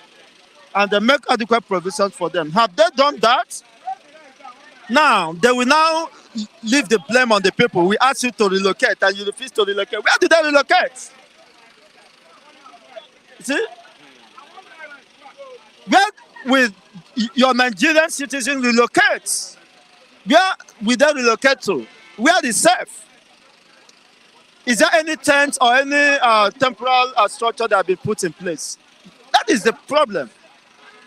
and they make adequate provisions for them. Have they done that? Now, they will now leave the blame on the people. We ask you to relocate and you refuse to relocate. Where did they relocate? See? Where will your Nigerian citizens relocate? Where will they relocate to? Where is safe? Is there any tent or any temporal structure that has been put in place? That is the problem.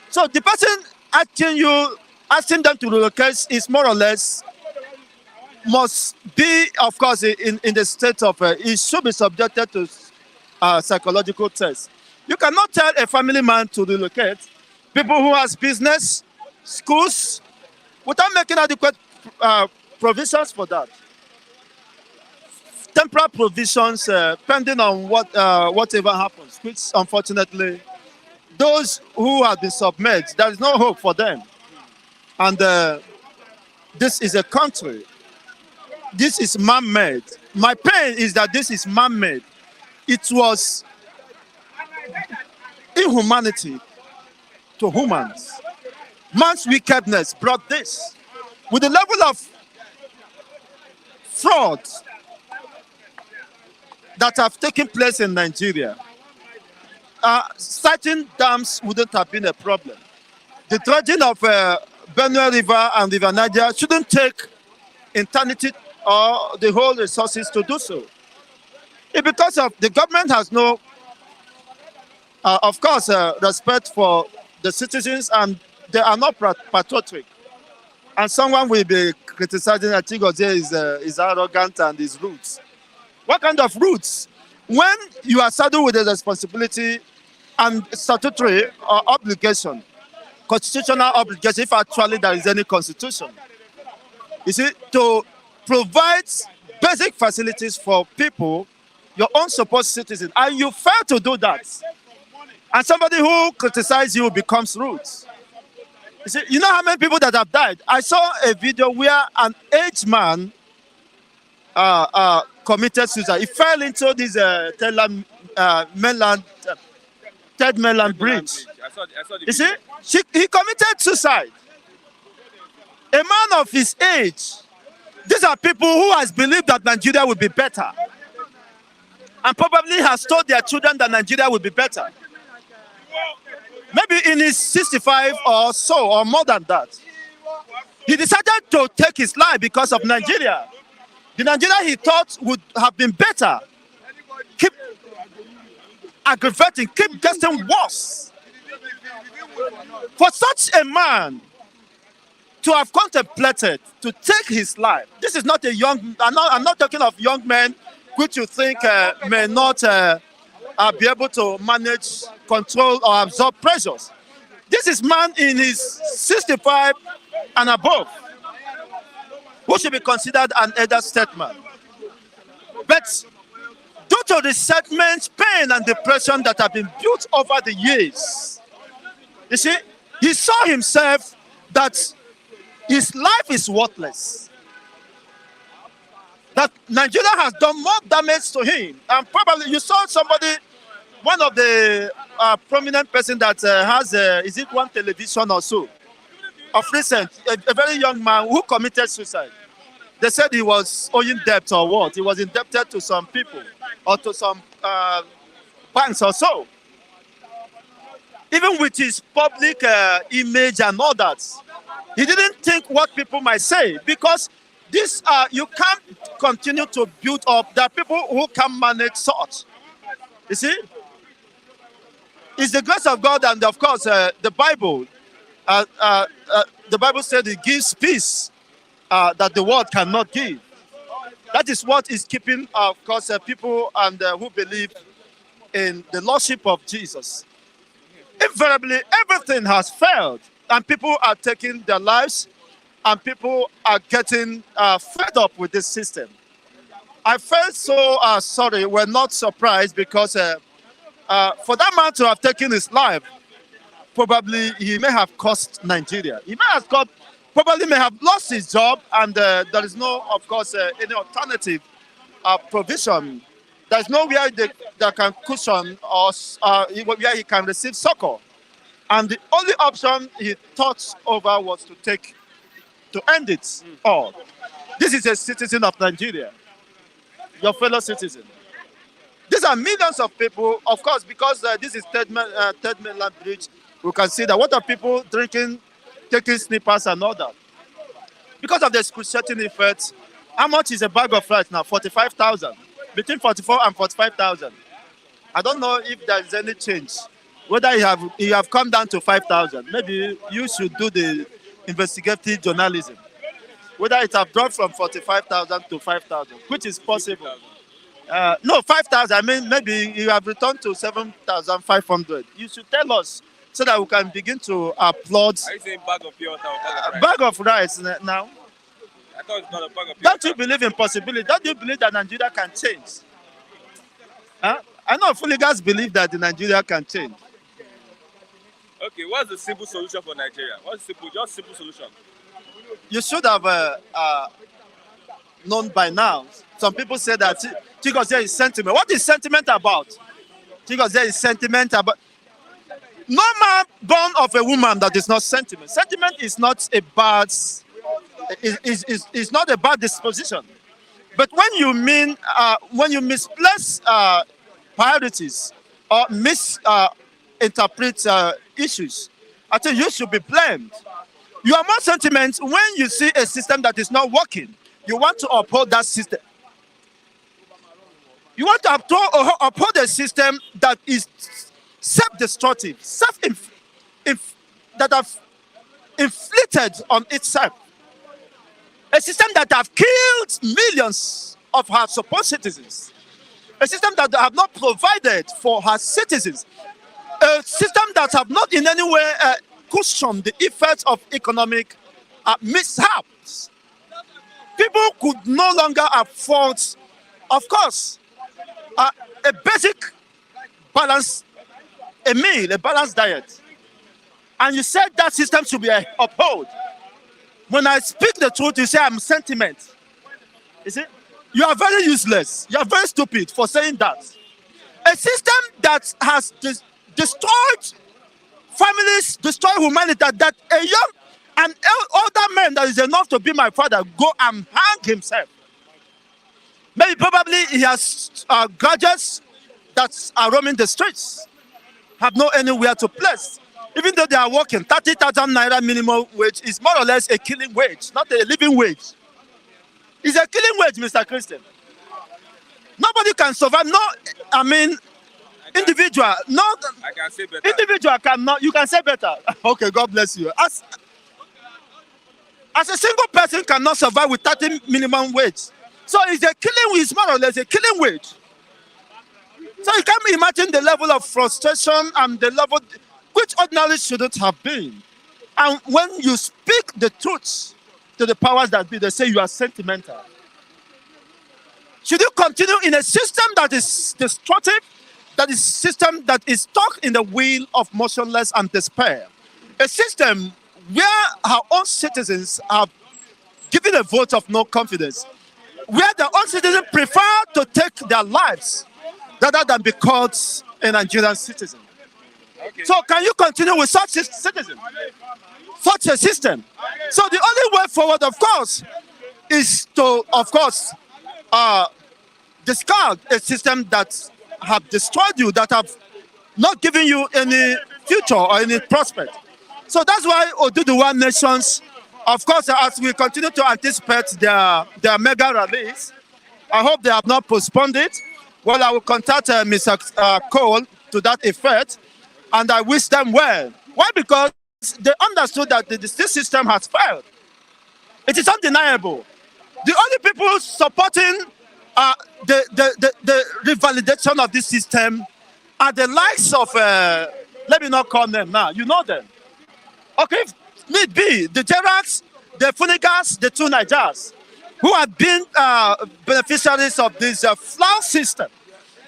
So the person asking them to relocate is more or less must be, of course, in the state of, it should be subjected to psychological tests. You cannot tell a family man to relocate, people who has business, schools, without making adequate provisions for that. Temporary provisions, pending on whatever happens, which unfortunately, those who have been submerged, there is no hope for them. And this is a country. This is man-made. My pain is that this is man-made. It was inhumanity to humans. Man's wickedness brought this. With the level of fraud that have taken place in Nigeria, certain dams wouldn't have been a problem. The dredging of Benue River and River Niger shouldn't take eternity or the whole resources to do so. It's because of the government has no, of course, respect for the citizens, and they are not patriotic. And someone will be criticizing Atiku is arrogant and his roots. What kind of roots? When you are saddled with a responsibility and statutory obligation, constitutional obligation, if actually there is any constitution, you see, to provide basic facilities for people, your own supposed citizens, and you fail to do that. And somebody who criticizes you becomes rude. You see, you know how many people that have died? I saw a video where an aged man committed suicide. He fell into this third mainland bridge. I saw the You see, he committed suicide. A man of his age. These are people who has believed that Nigeria will be better, and probably has told their children that Nigeria will be better. Maybe in his 65 or so, or more than that. He decided to take his life because of Nigeria. The Nigeria he thought would have been better keep aggravating, keep getting worse. For such a man to have contemplated to take his life, this is not a young, I'm not talking of young men which you think may not be able to manage, control, or absorb pressures. This is man in his 65 and above, who should be considered an elder statesman. But due to resentment, pain, and depression that have been built over the years, you see, he saw himself that his life is worthless. That Nigeria has done more damage to him. And probably you saw somebody, one of the prominent person that has, is it one television or so, of recent, a very young man who committed suicide. They said he was owing debt or what? He was indebted to some people or to some banks or so. Even with his public image and all that, he didn't think what people might say, because this you can't continue to build up. There are people who can manage such. You see, it's the grace of God, and of course the Bible. The Bible said it gives peace that the world cannot give. That is what is keeping, of course, people and who believe in the lordship of Jesus. Invariably, everything has failed, and people are taking their lives, and people are getting fed up with this system. I felt so sorry. We're not surprised, because for that man to have taken his life, probably he may have cost Nigeria. He probably may have lost his job, and there is no, of course, any alternative provision. There's nowhere that can cushion us, where he can receive succor. And the only option he thought over was to end it all. This is a citizen of Nigeria, your fellow citizen. These are millions of people, of course, because this is third mainland bridge. We can see that what are people drinking, taking snippers and all that. Because of the excruciating effects, how much is a bag of rice now? 45,000. Between 44 and 45,000. I don't know if there is any change. Whether you have come down to 5,000. Maybe you should do the investigative journalism. Whether it have dropped from 45,000 to 5,000, which is possible. No, 5,000. I mean, maybe you have returned to 7,500. You should tell us, so that we can begin to applaud. Are you saying bag of pure water or bag of rice now? I thought it's not a bag of pure Don't you believe in possibility? Don't you believe that Nigeria can change? Huh? I know Fuligas believe that Nigeria can change. Okay, what's the simple solution for Nigeria? What's simple solution? You should have known by now. Some people say that Chigozie is sentiment. What is sentiment about? Chigozie is sentiment about. No man born of a woman that is not sentiment. Sentiment is not a bad, is not a bad disposition. But when you misplace priorities or misinterpret issues, I think you should be blamed. You are more sentiment when you see a system that is not working. You want to uphold that system. You want to uphold a system that is self-destructive, that have inflicted on itself. A system that have killed millions of her supposed citizens. A system that have not provided for her citizens. A system that have not in any way cushioned the effects of economic mishaps. People could no longer afford, of course, a basic balance. A meal, a balanced diet. And you said that system should be upheld. When I speak the truth, you say I'm sentiment. You see? You are very useless. You are very stupid for saying that. A system that has destroyed families, destroyed humanity, that an older man that is enough to be my father go and hang himself. Maybe probably he has gadgets that are roaming the streets. Have no anywhere to place. Even though they are working, 30,000 naira minimum wage is more or less a killing wage, not a living wage. It's a killing wage, Mr. Christian. Nobody can survive. No, I mean, individual. No, I can say better. Individual cannot. You can say better. Okay, God bless you. As a single person cannot survive with 30 minimum wage. So it's a killing. It's more or less a killing wage. So you can imagine the level of frustration and the level which ordinarily shouldn't have been. And when you speak the truth to the powers that be, they say you are sentimental. Should you continue in a system that is destructive, that is a system that is stuck in the wheel of motionless and despair? A system where our own citizens have given a vote of no confidence, where their own citizens prefer to take their lives rather than be called a Nigerian citizen. Okay. So can you continue with such a citizen? Such a system? So the only way forward, of course, is to, of course, discard a system that have destroyed you, that have not given you any future or any prospect. So that's why Oduduwa Nations, of course, as we continue to anticipate their mega release, I hope they have not postponed it. Well, I will contact Mr. Cole to that effect, and I wish them well. Why? Because they understood that this system has failed. It is undeniable. The only people supporting the revalidation of this system are the likes of, let me not call them now, you know them. Okay, if need be, the Gerards, the Funigas, the two Nigers, who have been beneficiaries of this flower system.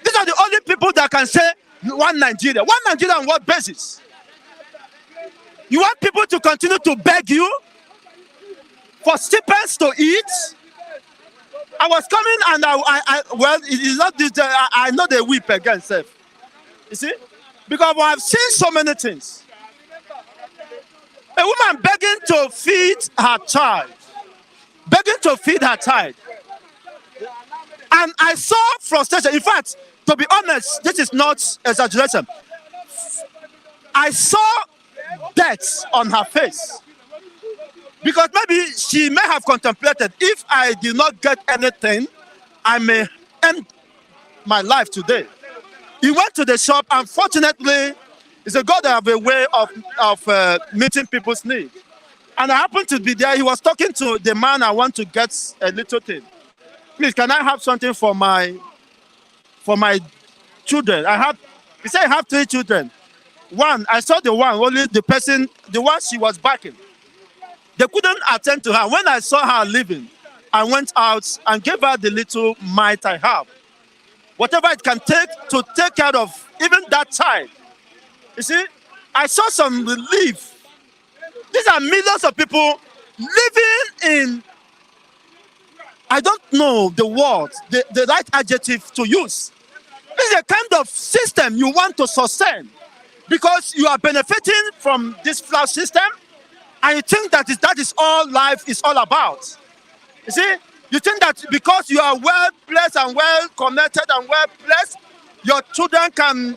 These are the only people that can say one Nigeria. One Nigeria on what basis? You want people to continue to beg you for stipends to eat? I was coming and well, it is not this. I know they weep against self. You see, because I've seen so many things. A woman begging to feed her child, begging to feed her child, and I saw frustration. In fact, to be honest, this is not exaggeration. I saw death on her face. Because maybe she may have contemplated, if I did not get anything, I may end my life today. He went to the shop. Unfortunately, it's a God that have a way of meeting people's needs. And I happened to be there. He was talking to the man. I want to get a little thing. Please, can I have something for my children? He said, I have 3 children. One, I saw the one, only the person, the one she was backing. They couldn't attend to her. When I saw her leaving, I went out and gave her the little mite I have. Whatever it can take to take care of even that child. You see, I saw some relief. These are millions of people living in, I don't know the word, the right adjective to use. This is a kind of system you want to sustain because you are benefiting from this flower system. And you think that is all life is all about. You see, you think that because you are well placed and well connected and well placed, your children can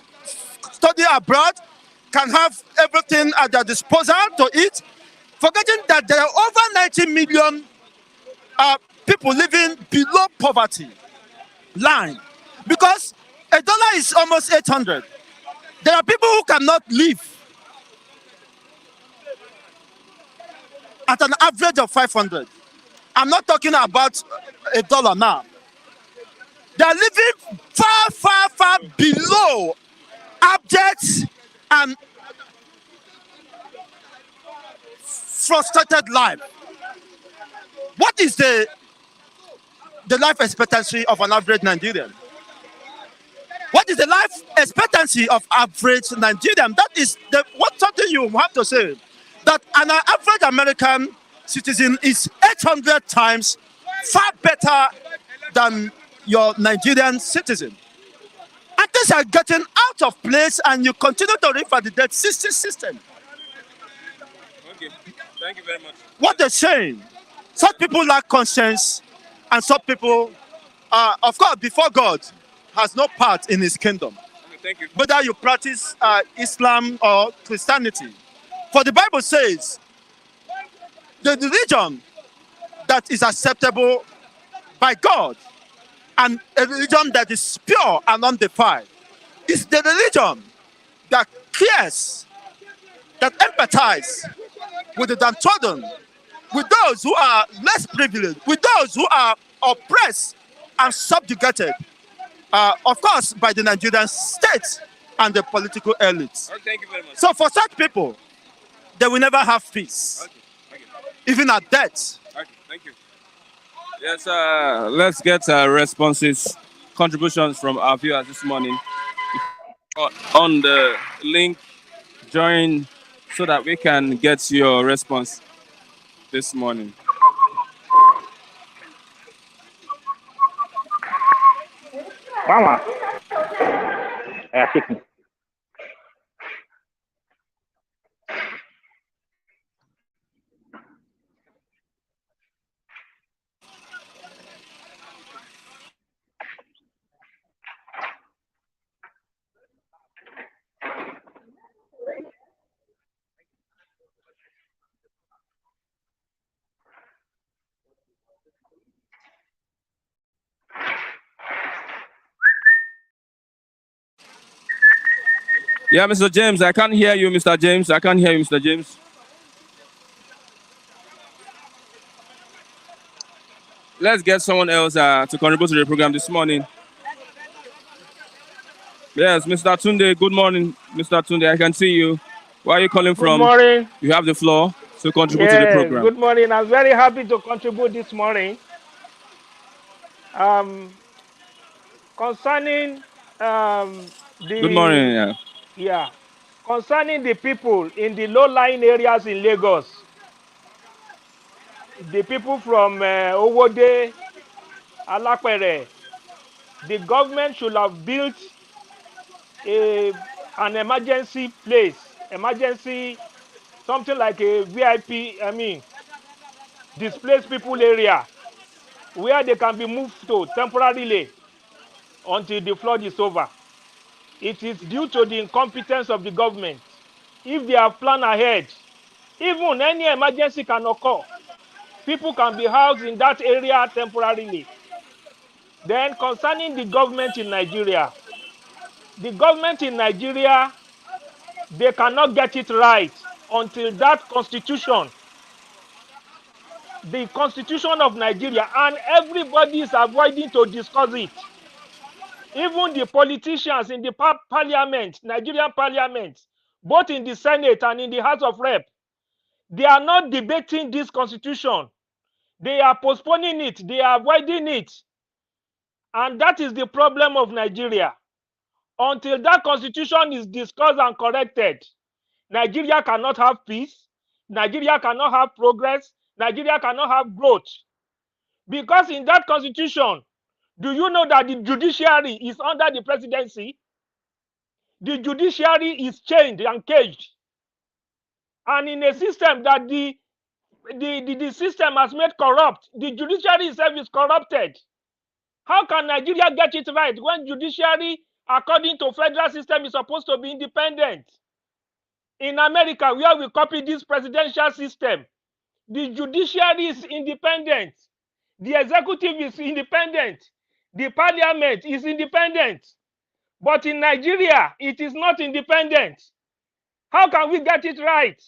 study abroad, can have everything at their disposal to eat, forgetting that there are over 90 million people living below poverty line. Because a dollar is almost 800. There are people who cannot live at an average of 500. I'm not talking about a dollar now. They are living far, far, far below abject and frustrated life. What is the life expectancy of an average Nigerian? What is the life expectancy of average Nigerian? That is what something you have to say. That an average American citizen is 800 times far better than your Nigerian citizen. And things are getting out of place and you continue to refer the debt system. Okay, thank you very much. What a shame. Such people lack conscience and such people, of course, before God, has no part in his kingdom. Okay, thank you. Whether you practice Islam or Christianity. For the Bible says, the religion that is acceptable by God and a religion that is pure and undefiled is the religion that cares, that empathizes with the downtrodden, with those who are less privileged, with those who are oppressed and subjugated, of course, by the Nigerian state and the political elites. Okay, thank you very much. So for such people, they will never have peace, Okay. even at death. Okay, thank you. Yes, let's get responses, contributions from our viewers this morning. On the link, join so that we can get your response this morning. Mama, take me. Yeah, Mr. James, I can't hear you, Mr. James. I can't hear you, Mr. James. Let's get someone else to contribute to the program this morning. Yes, Mr. Tunde, good morning, Mr. Tunde. I can see you. Where are you calling Good from? morning. You have the floor to contribute to the Yeah, program. good morning. I'm very happy to contribute this morning. Concerning Good morning. the concerning the people in the low-lying areas in Lagos, the people from Owode, Alapere, the government should have built an emergency place, something like a VIP, displaced people area, where they can be moved to temporarily until the flood is over. It is due to the incompetence of the government. If they have planned ahead, even any emergency can occur. People can be housed in that area temporarily. Then concerning the government in Nigeria, the government in Nigeria, they cannot get it right until that constitution, the constitution of Nigeria, and everybody is avoiding to discuss it. Even the politicians in the parliament, Nigerian parliament, both in the Senate and in the House of Rep, they are not debating this constitution. They are postponing it. They are avoiding it. And that is the problem of Nigeria. Until that constitution is discussed and corrected, Nigeria cannot have peace. Nigeria cannot have progress. Nigeria cannot have growth. Because in that constitution, do you know that the judiciary is under the presidency? The judiciary is chained and caged. And in a system that the system has made corrupt, the judiciary itself is corrupted. How can Nigeria get it right when judiciary, according to federal system, is supposed to be independent? In America, where we copy this presidential system, the judiciary is independent. The executive is independent. The parliament is independent. But in Nigeria, it is not independent. How can we get it right?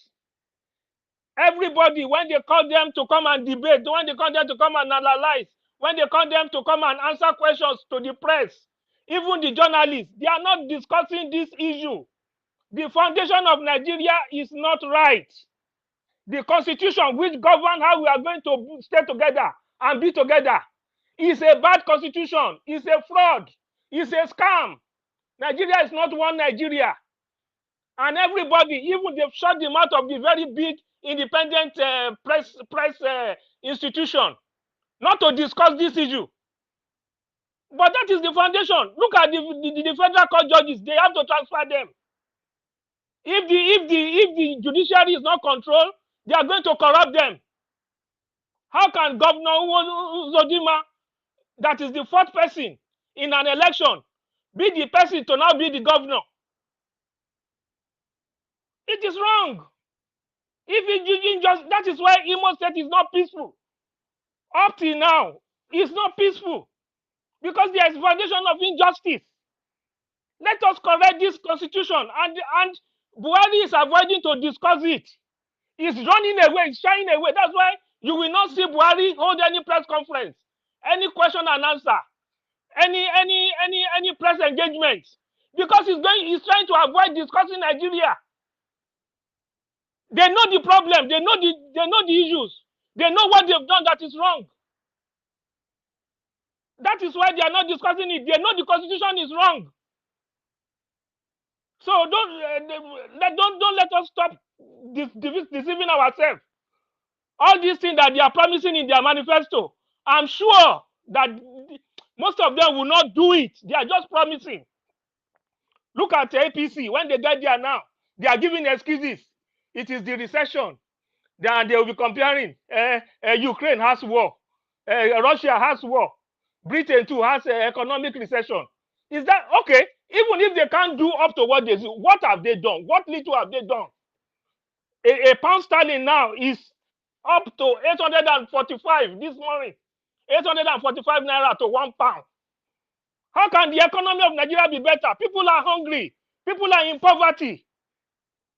Everybody, when they call them to come and debate, when they call them to come and analyze, when they call them to come and answer questions to the press, even the journalists, they are not discussing this issue. The foundation of Nigeria is not right. The constitution which governs how we are going to stay together and be together is a bad constitution, is a fraud, is a scam. Nigeria is not one Nigeria. And everybody, even they've shut the mouth of the very big independent press institution not to discuss this issue. But that is the foundation. Look at the federal court judges. They have to transfer them. If the judiciary is not controlled, they are going to corrupt them. How can Governor Zodima, that is the fourth person in an election, be the person to now be the governor? It is wrong. If it just, that is why Imo State is not peaceful. Up till now, it's not peaceful because there is foundation of injustice. Let us correct this constitution, and Buhari is avoiding to discuss it. He's running away, he's shying away. That's why you will not see Buhari hold any press conference, any question and answer, any press engagement, because he's trying to avoid discussing Nigeria. They know the problem, they know the issues, they know what they've done that is wrong. That is why they are not discussing it. They know the constitution is wrong. So don't let us stop deceiving ourselves. All these things that they are promising in their manifesto, I'm sure that most of them will not do it. They are just promising. Look at APC. When they get there now, they are giving excuses. It is the recession. Then they will be comparing. Ukraine has war. Russia has war. Britain too has economic recession. Is that okay? Even if they can't do up to what they do, what have they done? What little have they done? A pound sterling now is up to 845 this morning. 845 naira to 1 pound. How can the economy of Nigeria be better? People are hungry. People are in poverty.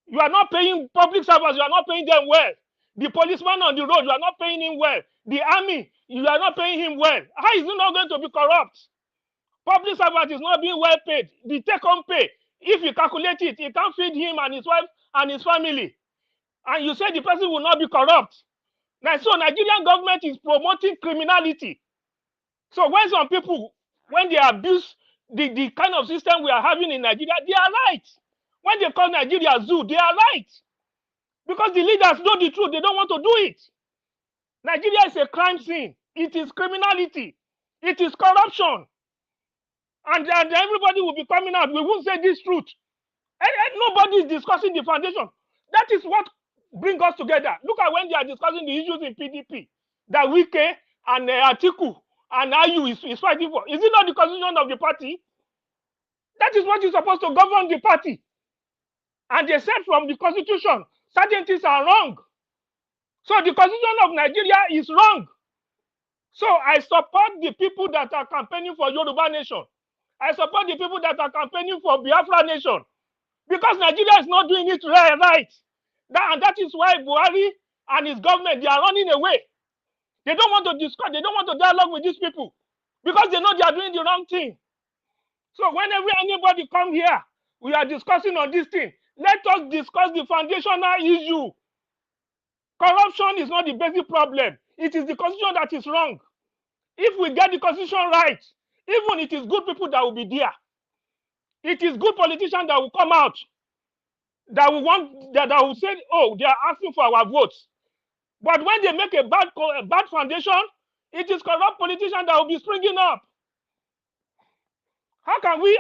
You are not paying public servants, you are not paying them well. The policeman on the road, you are not paying him well. The army, you are not paying him well. How is he not going to be corrupt? Public servant is not being well paid. The take-home pay, if you calculate it, it can't feed him and his wife and his family. And you say the person will not be corrupt. Now, so Nigerian government is promoting criminality. So when some people, when they abuse the kind of system we are having in Nigeria, they are right. When they call Nigeria zoo, they are right. Because the leaders know the truth, they don't want to do it. Nigeria is a crime scene. It is criminality. It is corruption. And everybody will be coming out. We won't say this truth. And nobody is discussing the foundation. That is what brings us together. Look at when they are discussing the issues in PDP. That Wike and Atiku and Ayu is fighting for. Is it not the constitution of the party? That is what is supposed to govern the party. And they said from the constitution, certain things are wrong. So the constitution of Nigeria is wrong. So I support the people that are campaigning for Yoruba nation. I support the people that are campaigning for Biafra nation. Because Nigeria is not doing it right. And that is why Buhari and his government, they are running away. They don't want to discuss, they don't want to dialogue with these people. Because they know they are doing the wrong thing. So whenever anybody come here, we are discussing on this thing. Let us discuss the foundational issue. Corruption is not the basic problem. It is the constitution that is wrong. If we get the constitution right, even it is good people that will be there. It is good politicians that will come out, that will say, oh, they are asking for our votes. But when they make a bad foundation, it is corrupt politicians that will be springing up. How can we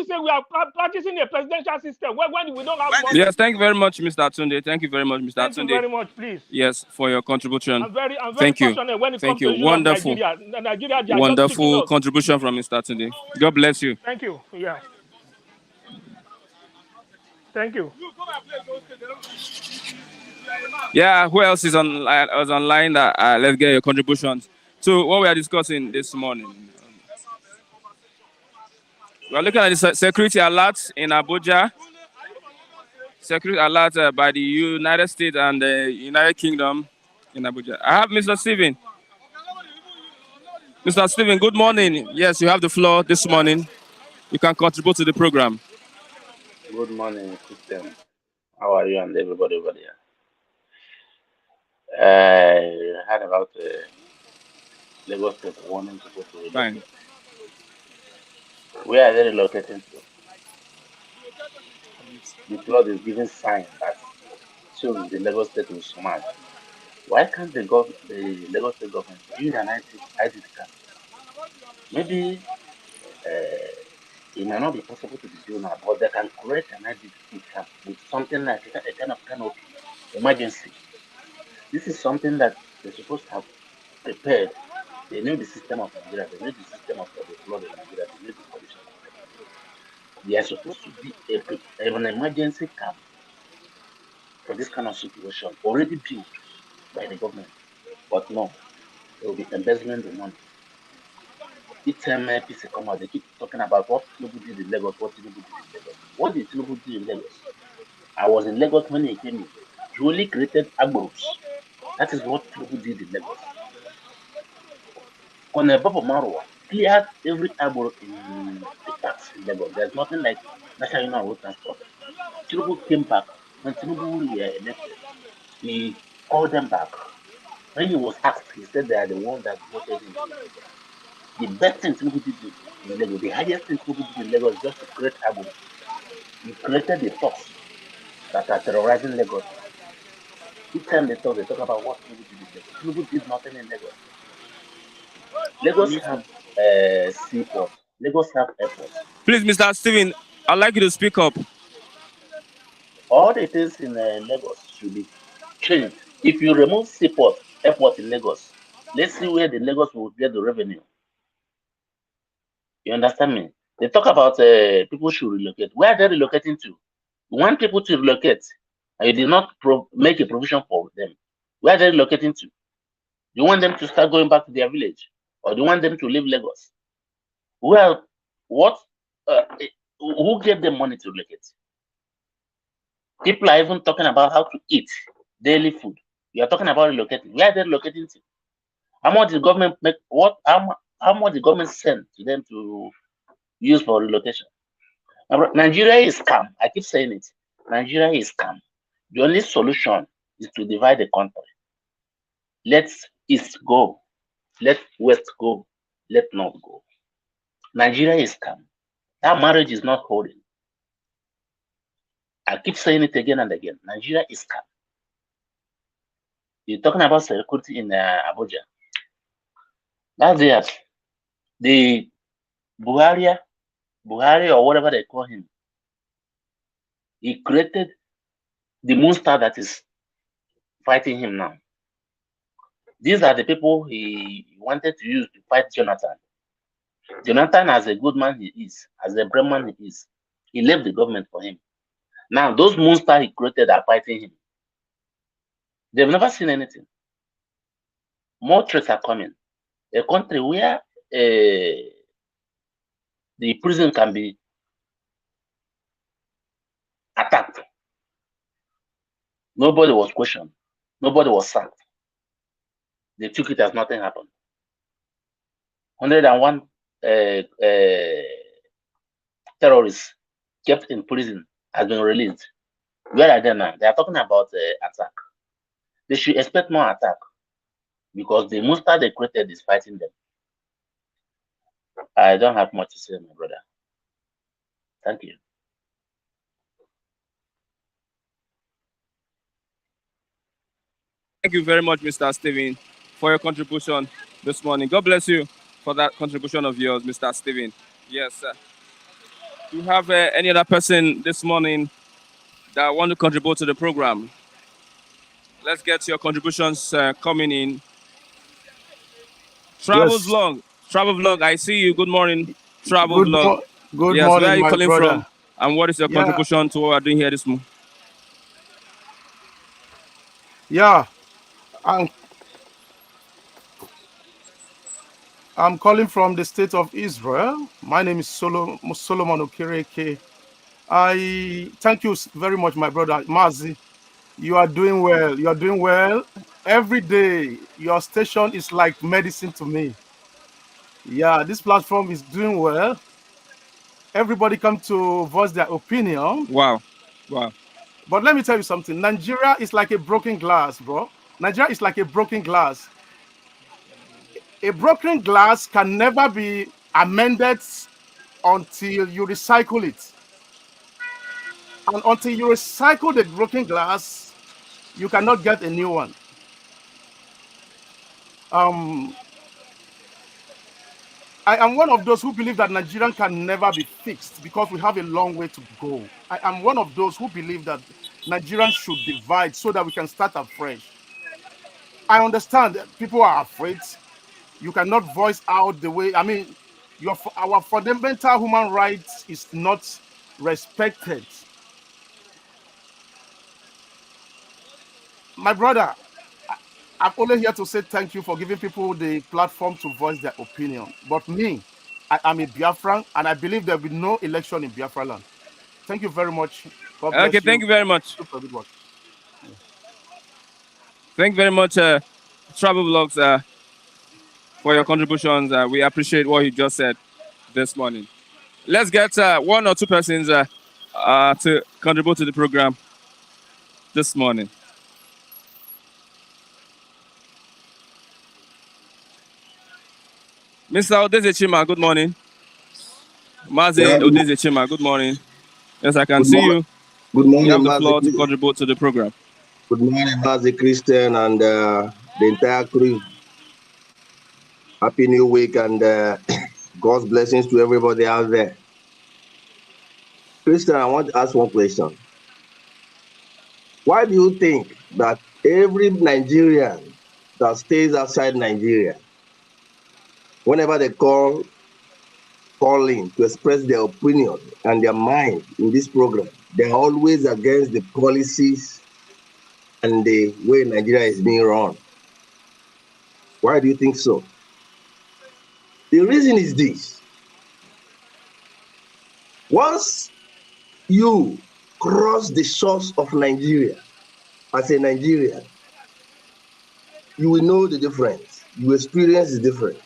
say we are practicing a presidential system when we don't have money? Yes, thank you very much, Mr. Tunde. Thank you very much, Mr. Tunde. Thank you very much, please. Yes, for your contribution. I'm very thank you. passionate when it thank comes you. to issue Wonderful. of Nigeria. Wonderful contribution from Mr. Tunde. God bless you. Thank you. Yeah. Thank you. Yeah, who else is online? Let's get your contributions to what we are discussing this morning. We are looking at the security alert in Abuja. Security alert by the United States and the United Kingdom in Abuja. I have Mr. Stephen. Mr. Stephen, good morning. Yes, you have the floor this morning. You can contribute to the program. Good morning, Christian. How are you and everybody over there? I heard about Lagos State wanting to go to relocate. Fine. Where are they relocating to? The flood is giving signs that soon the Lagos State will smash. Why can't the Lagos State government use an ID card? Maybe it might not be possible to do now, but they can create an ID card with something like a kind of emergency. This is something that they're supposed to have prepared. They know the system of Nigeria, they know the system of the flood in Nigeria, they know the condition. They are supposed to be an emergency camp for this kind of situation already built by the government. But no, they will be embezzling the money. Each time PC come out, they keep talking about what Tinubu did in Lagos, what Tinubu did in Lagos. What did Tinubu do in Lagos? I was in Lagos when he came in. He only created agros. That is what Tinubu did in Lagos. Baba Marwa cleared every agro in the parks in Lagos. There's nothing like National Union Road Transport. Tinubu came back. When Tinubu elected, he called them back. When he was asked, he said they are the ones that voted in. The best thing Tinubu did in Lagos, the highest thing Tinubu did in Lagos is just to create agro. He created the thugs that are terrorizing Lagos. Each time they talk about what Tinubu did in Lagos. Tinubu did nothing in Lagos. Lagos have seaport. Lagos have airports. Please, Mr. Stephen, I'd like you to speak up. All the things in Lagos should be changed. If you remove seaport, airport in Lagos, let's see where the Lagos will get the revenue. You understand me? They talk about people should relocate. Where are they relocating to? You want people to relocate, and you did not make a provision for them. Where are they relocating to? You want them to start going back to their village? Or do you want them to leave Lagos? Well, what Who gave them money to relocate? People are even talking about how to eat daily food. You are talking about relocating. Where are they relocating to? How much the government make? How much the government send to them to use for relocation? Nigeria is calm. I keep saying it. Nigeria is calm. The only solution is to divide the country. Let East go. Let West go. Let North go. Nigeria is calm. That marriage is not holding. I keep saying it again and again. Nigeria is calm. You're talking about security in Abuja. That's it. The Buhari or whatever they call him, he created the monster that is fighting him now. These are the people he wanted to use to fight Jonathan. Jonathan, as a good man he is, as a brave man he is, he left the government for him. Now, those monsters he created are fighting him. They've never seen anything. More threats are coming. A country where the prison can be attacked. Nobody was questioned. Nobody was sacked. They took it as nothing happened. 101 terrorists kept in prison has been released. Where are they now? They are talking about attack. They should expect more attack because the monster they created is fighting them. I don't have much to say, my brother. Thank you. Thank you very much, Mr. Stephen, for your contribution this morning. God bless you for that contribution of yours, Mr. Stephen. Yes, sir. Do you have any other person this morning that want to contribute to the program? Let's get your contributions coming in. Travel Yes. vlog. Travel vlog. I see you. Good morning. Travel Good vlog. good Yes, where are morning, you my calling from? brother. And what is your Yeah, contribution to what we're doing here this morning? yeah. I'm I'm calling from the state of Israel. My name is Solomon Okereke. I thank you very much, my brother Mazi. You are doing well. You are doing well. Every day, your station is like medicine to me. Yeah, this platform is doing well. Everybody come to voice their opinion. Wow. Wow. But let me tell you something. Nigeria is like a broken glass, bro. Nigeria is like a broken glass. A broken glass can never be amended until you recycle it. And until you recycle the broken glass, you cannot get a new one. Um, I am one of those who believe that Nigerian can never be fixed because we have a long way to go. I am one of those who believe that Nigerians should divide so that we can start afresh. I understand that people are afraid. You cannot voice out the way. I mean, our fundamental human rights is not respected. My brother, I'm only here to say thank you for giving people the platform to voice their opinion. But me, I am a Biafran, and I believe there will be no election in Biafra land. Thank you very much. God Okay, bless thank you. you very much. Super good work. Thank you very much, Travel Vlogs, for your contributions. We appreciate what you just said this morning. Let's get one or two persons to contribute to the program this morning. Mr. Odeze good morning. Mazi Yeah, Odeze good morning. Yes, I can good see morning. you. Good You morning, have the Mazi. floor to contribute to the program. Good morning, Mazi Christian and the entire crew. Happy New Week and God's blessings to everybody out there. Christian, I want to ask one question. Why do you think that every Nigerian that stays outside Nigeria, whenever they call in to express their opinion and their mind in this program, they're always against the policies and the way Nigeria is being run? Why do you think so? The reason is this. Once you cross the shores of Nigeria as a Nigerian, you will know the difference. You will experience the difference.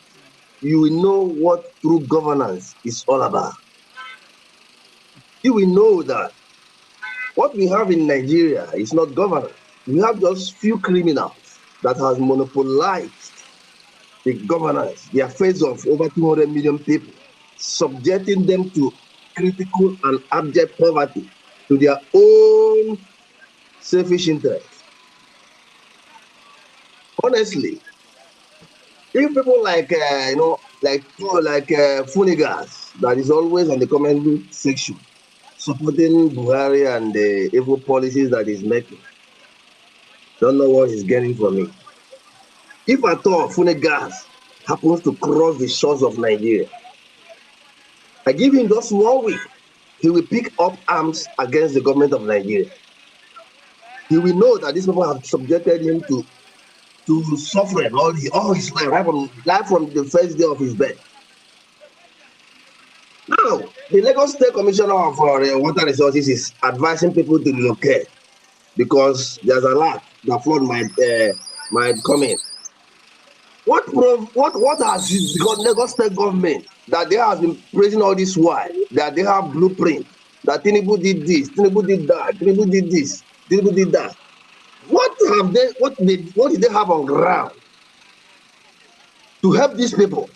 You will know what true governance is all about. You will know that what we have in Nigeria is not governance. We have just few criminals that has monopolized the governance, the affairs of over 200 million people, subjecting them to critical and abject poverty to their own selfish interests. Honestly, if people like Funigas that is always on the comment section supporting Buhari and the evil policies that he's making, don't know what he's getting from it. If at all Funigas happens to cross the shores of Nigeria, I give him just 1 week, he will pick up arms against the government of Nigeria. He will know that these people have subjected him to suffering all his life, right from the first day of his birth. Now, the Lagos State Commissioner of Water Resources is advising people to relocate because there's a lot that flood might come in. What has the Lagos State government that they have been praising all this while, that they have blueprint, that Tinubu did this, Tinubu did that, Tinubu did this, Tinubu did that. What did they have on ground to help these people?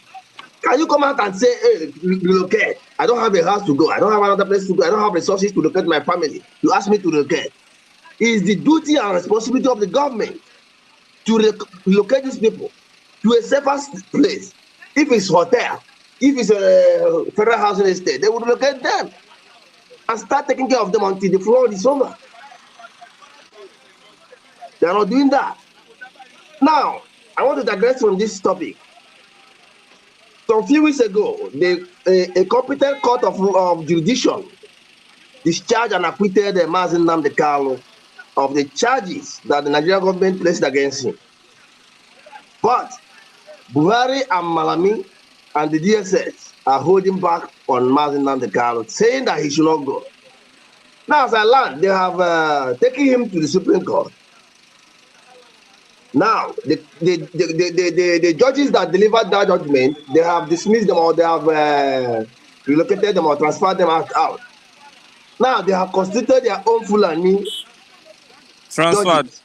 Can you come out and say, hey, relocate? I don't have a house to go. I don't have another place to go. I don't have resources to locate my family. You ask me to relocate. It is the duty and responsibility of the government to relocate these people to a safer place. If it's hotel, if it's a federal housing estate, they would relocate them and start taking care of them until the flood is over. They are not doing that. Now, I want to digress from this topic. Some few weeks ago, a competent court of jurisdiction discharged and acquitted Mazi Nnamdi Kanu of the charges that the Nigerian government placed against him. But Buhari and Malami and the DSS are holding back on Mazi Nnamdi Kanu, saying that he should not go. Now, as I learned, they have taken him to the Supreme Court. Now, the judges that delivered that judgment, they have dismissed them or they have relocated them or transferred them out. Now, they have constituted their own Fulani Transferred. judges.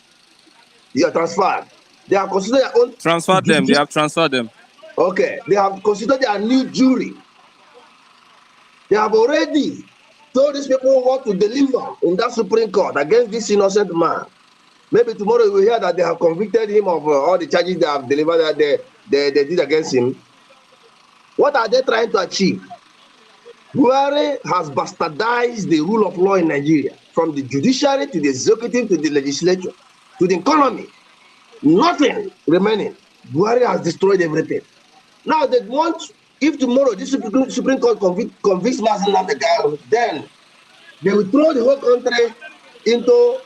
Yeah, transferred. They have constituted their own. Transferred them. They have transferred them. Okay. They have constituted their new jury. They have already told these people what to deliver in that Supreme Court against this innocent man. Maybe tomorrow we will hear that they have convicted him of all the charges they have delivered that they did against him. What are they trying to achieve? Buhari has bastardized the rule of law in Nigeria, from the judiciary to the executive to the legislature to the economy. Nothing remaining. Buhari has destroyed everything. Now they want, if tomorrow this Supreme Court convicts Mazi Nnamdi Kanu, then they will throw the whole country into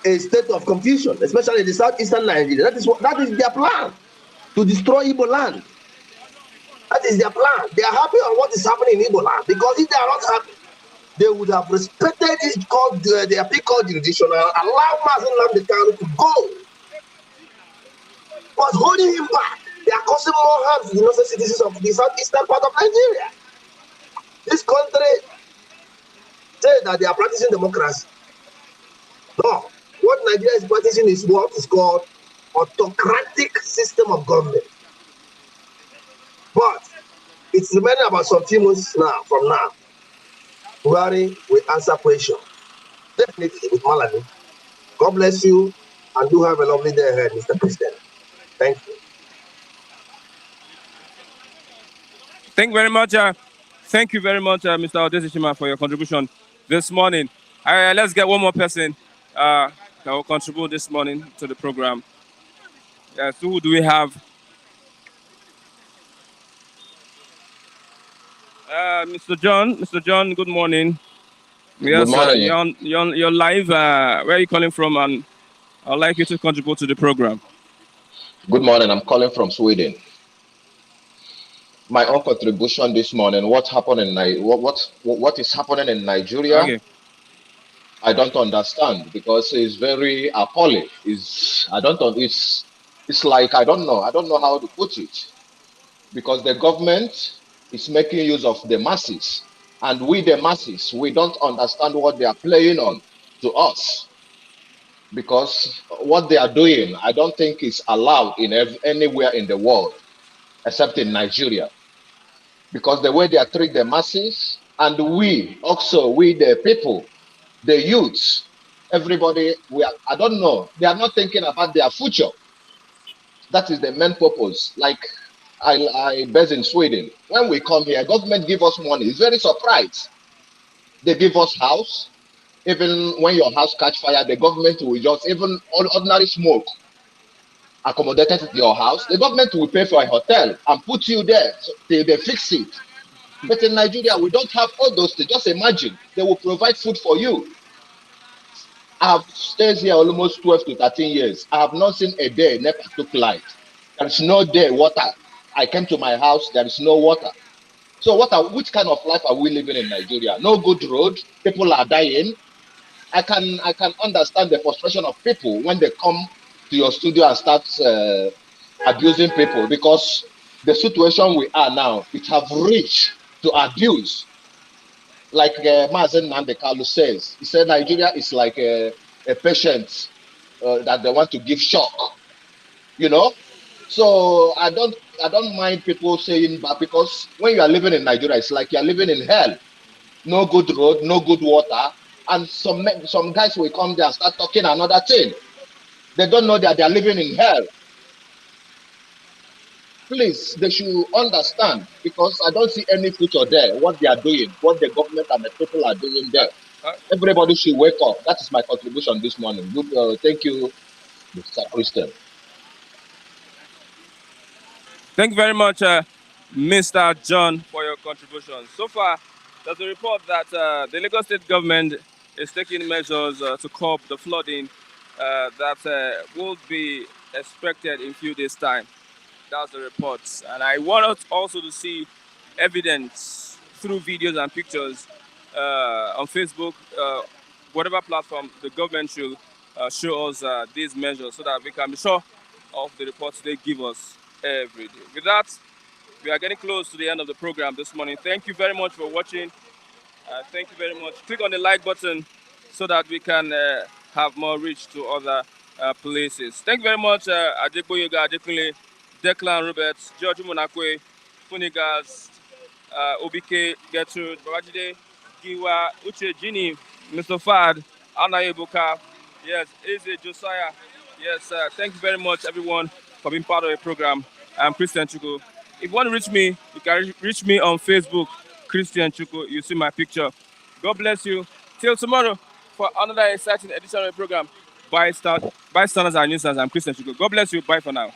a state of confusion, especially in the southeastern Nigeria. That is their plan, to destroy Igbo land. That is their plan. They are happy on what is happening in Igbo land, because if they are not happy, they would have respected it called their called jurisdiction and allow Mazi Nnamdi Kanu to go. But holding him back, they are causing more harm to the innocent citizens of the southeastern part of Nigeria. This country say that they are practicing democracy. No. What Nigeria is practicing is what is called autocratic system of government. But it's remaining about some few months now, from now. Buhari will answer questions. Definitely with Malami. God bless you and do have a lovely day ahead, Mr. President. Thank you. Thank you very much. Thank you very much, Mr. Odesishima, for your contribution this morning. Let's get one more person that will contribute this morning to the program. Yes, who do we have? Mr. John, good morning. Yes, good morning. You're live. Where are you calling from? And I'd like you to contribute to the program. Good morning. I'm calling from Sweden. my own contribution this morning. What happened in what is happening in Nigeria? Okay. I don't understand because it's very appalling. It's like I don't know how to put it because the government is making use of the masses, and we the masses we don't understand what they are playing on to us because what they are doing I don't think is allowed in anywhere in the world except in Nigeria because the way they are treating the masses and we the people, the youths, everybody, I don't know, they are not thinking about their future. That is the main purpose. Like I based in Sweden, when we come here, government give us money. It's very surprised. They give us house. Even when your house catch fire, the government will just even ordinary smoke accommodated to your house. The government will pay for a hotel and put you there till they fix it. But in Nigeria, we don't have all those things. Just imagine they will provide food for you. I have stayed here almost 12 to 13 years. I have not seen a day NEPA took light. There is no day water. I came to my house, there is no water. So which kind of life are we living in Nigeria? No good road, people are dying. I can understand the frustration of people when they come to your studio and start abusing people because the situation we are now, it have reached to abuse. Like Mazen Nandekalu says, he said Nigeria is like a patient that they want to give shock, you know. So I don't mind people saying that because when you are living in Nigeria, it's like you are living in hell. No good road, no good water, and some guys will come there and start talking another thing. They don't know that they are living in hell. Please, they should understand because I don't see any future there. What they are doing, what the government and the people are doing there. Everybody should wake up. That is my contribution this morning. Good, thank you, Mr. Christian. Thank you very much, Mr. John, for your contribution. So far, there's a report that the Lagos State government is taking measures to curb the flooding that will be expected in a few days' time. That's the report. And I want us also to see evidence through videos and pictures on Facebook, whatever platform the government should show us these measures so that we can be sure of the reports they give us every day. With that, we are getting close to the end of the program this morning. Thank you very much for watching. Thank you very much. Click on the like button so that we can have more reach to other places. Thank you very much, Adekboyega, Adekunle, Declan Roberts, George Monakwe, Funigas, Obike, Gertrude, Babajide, Giwa, Uche, Gini, Mr. Fad, Anna Ebuka, yes, Eze, Josiah. Yes, thank you very much, everyone, for being part of the program. I'm Christian Chuku. If you want to reach me, you can reach me on Facebook, Christian Chuku. You see my picture. God bless you. Till tomorrow for another exciting edition of the program. Bystanders and Newsstanders. I'm Christian Chuku. God bless you. Bye for now.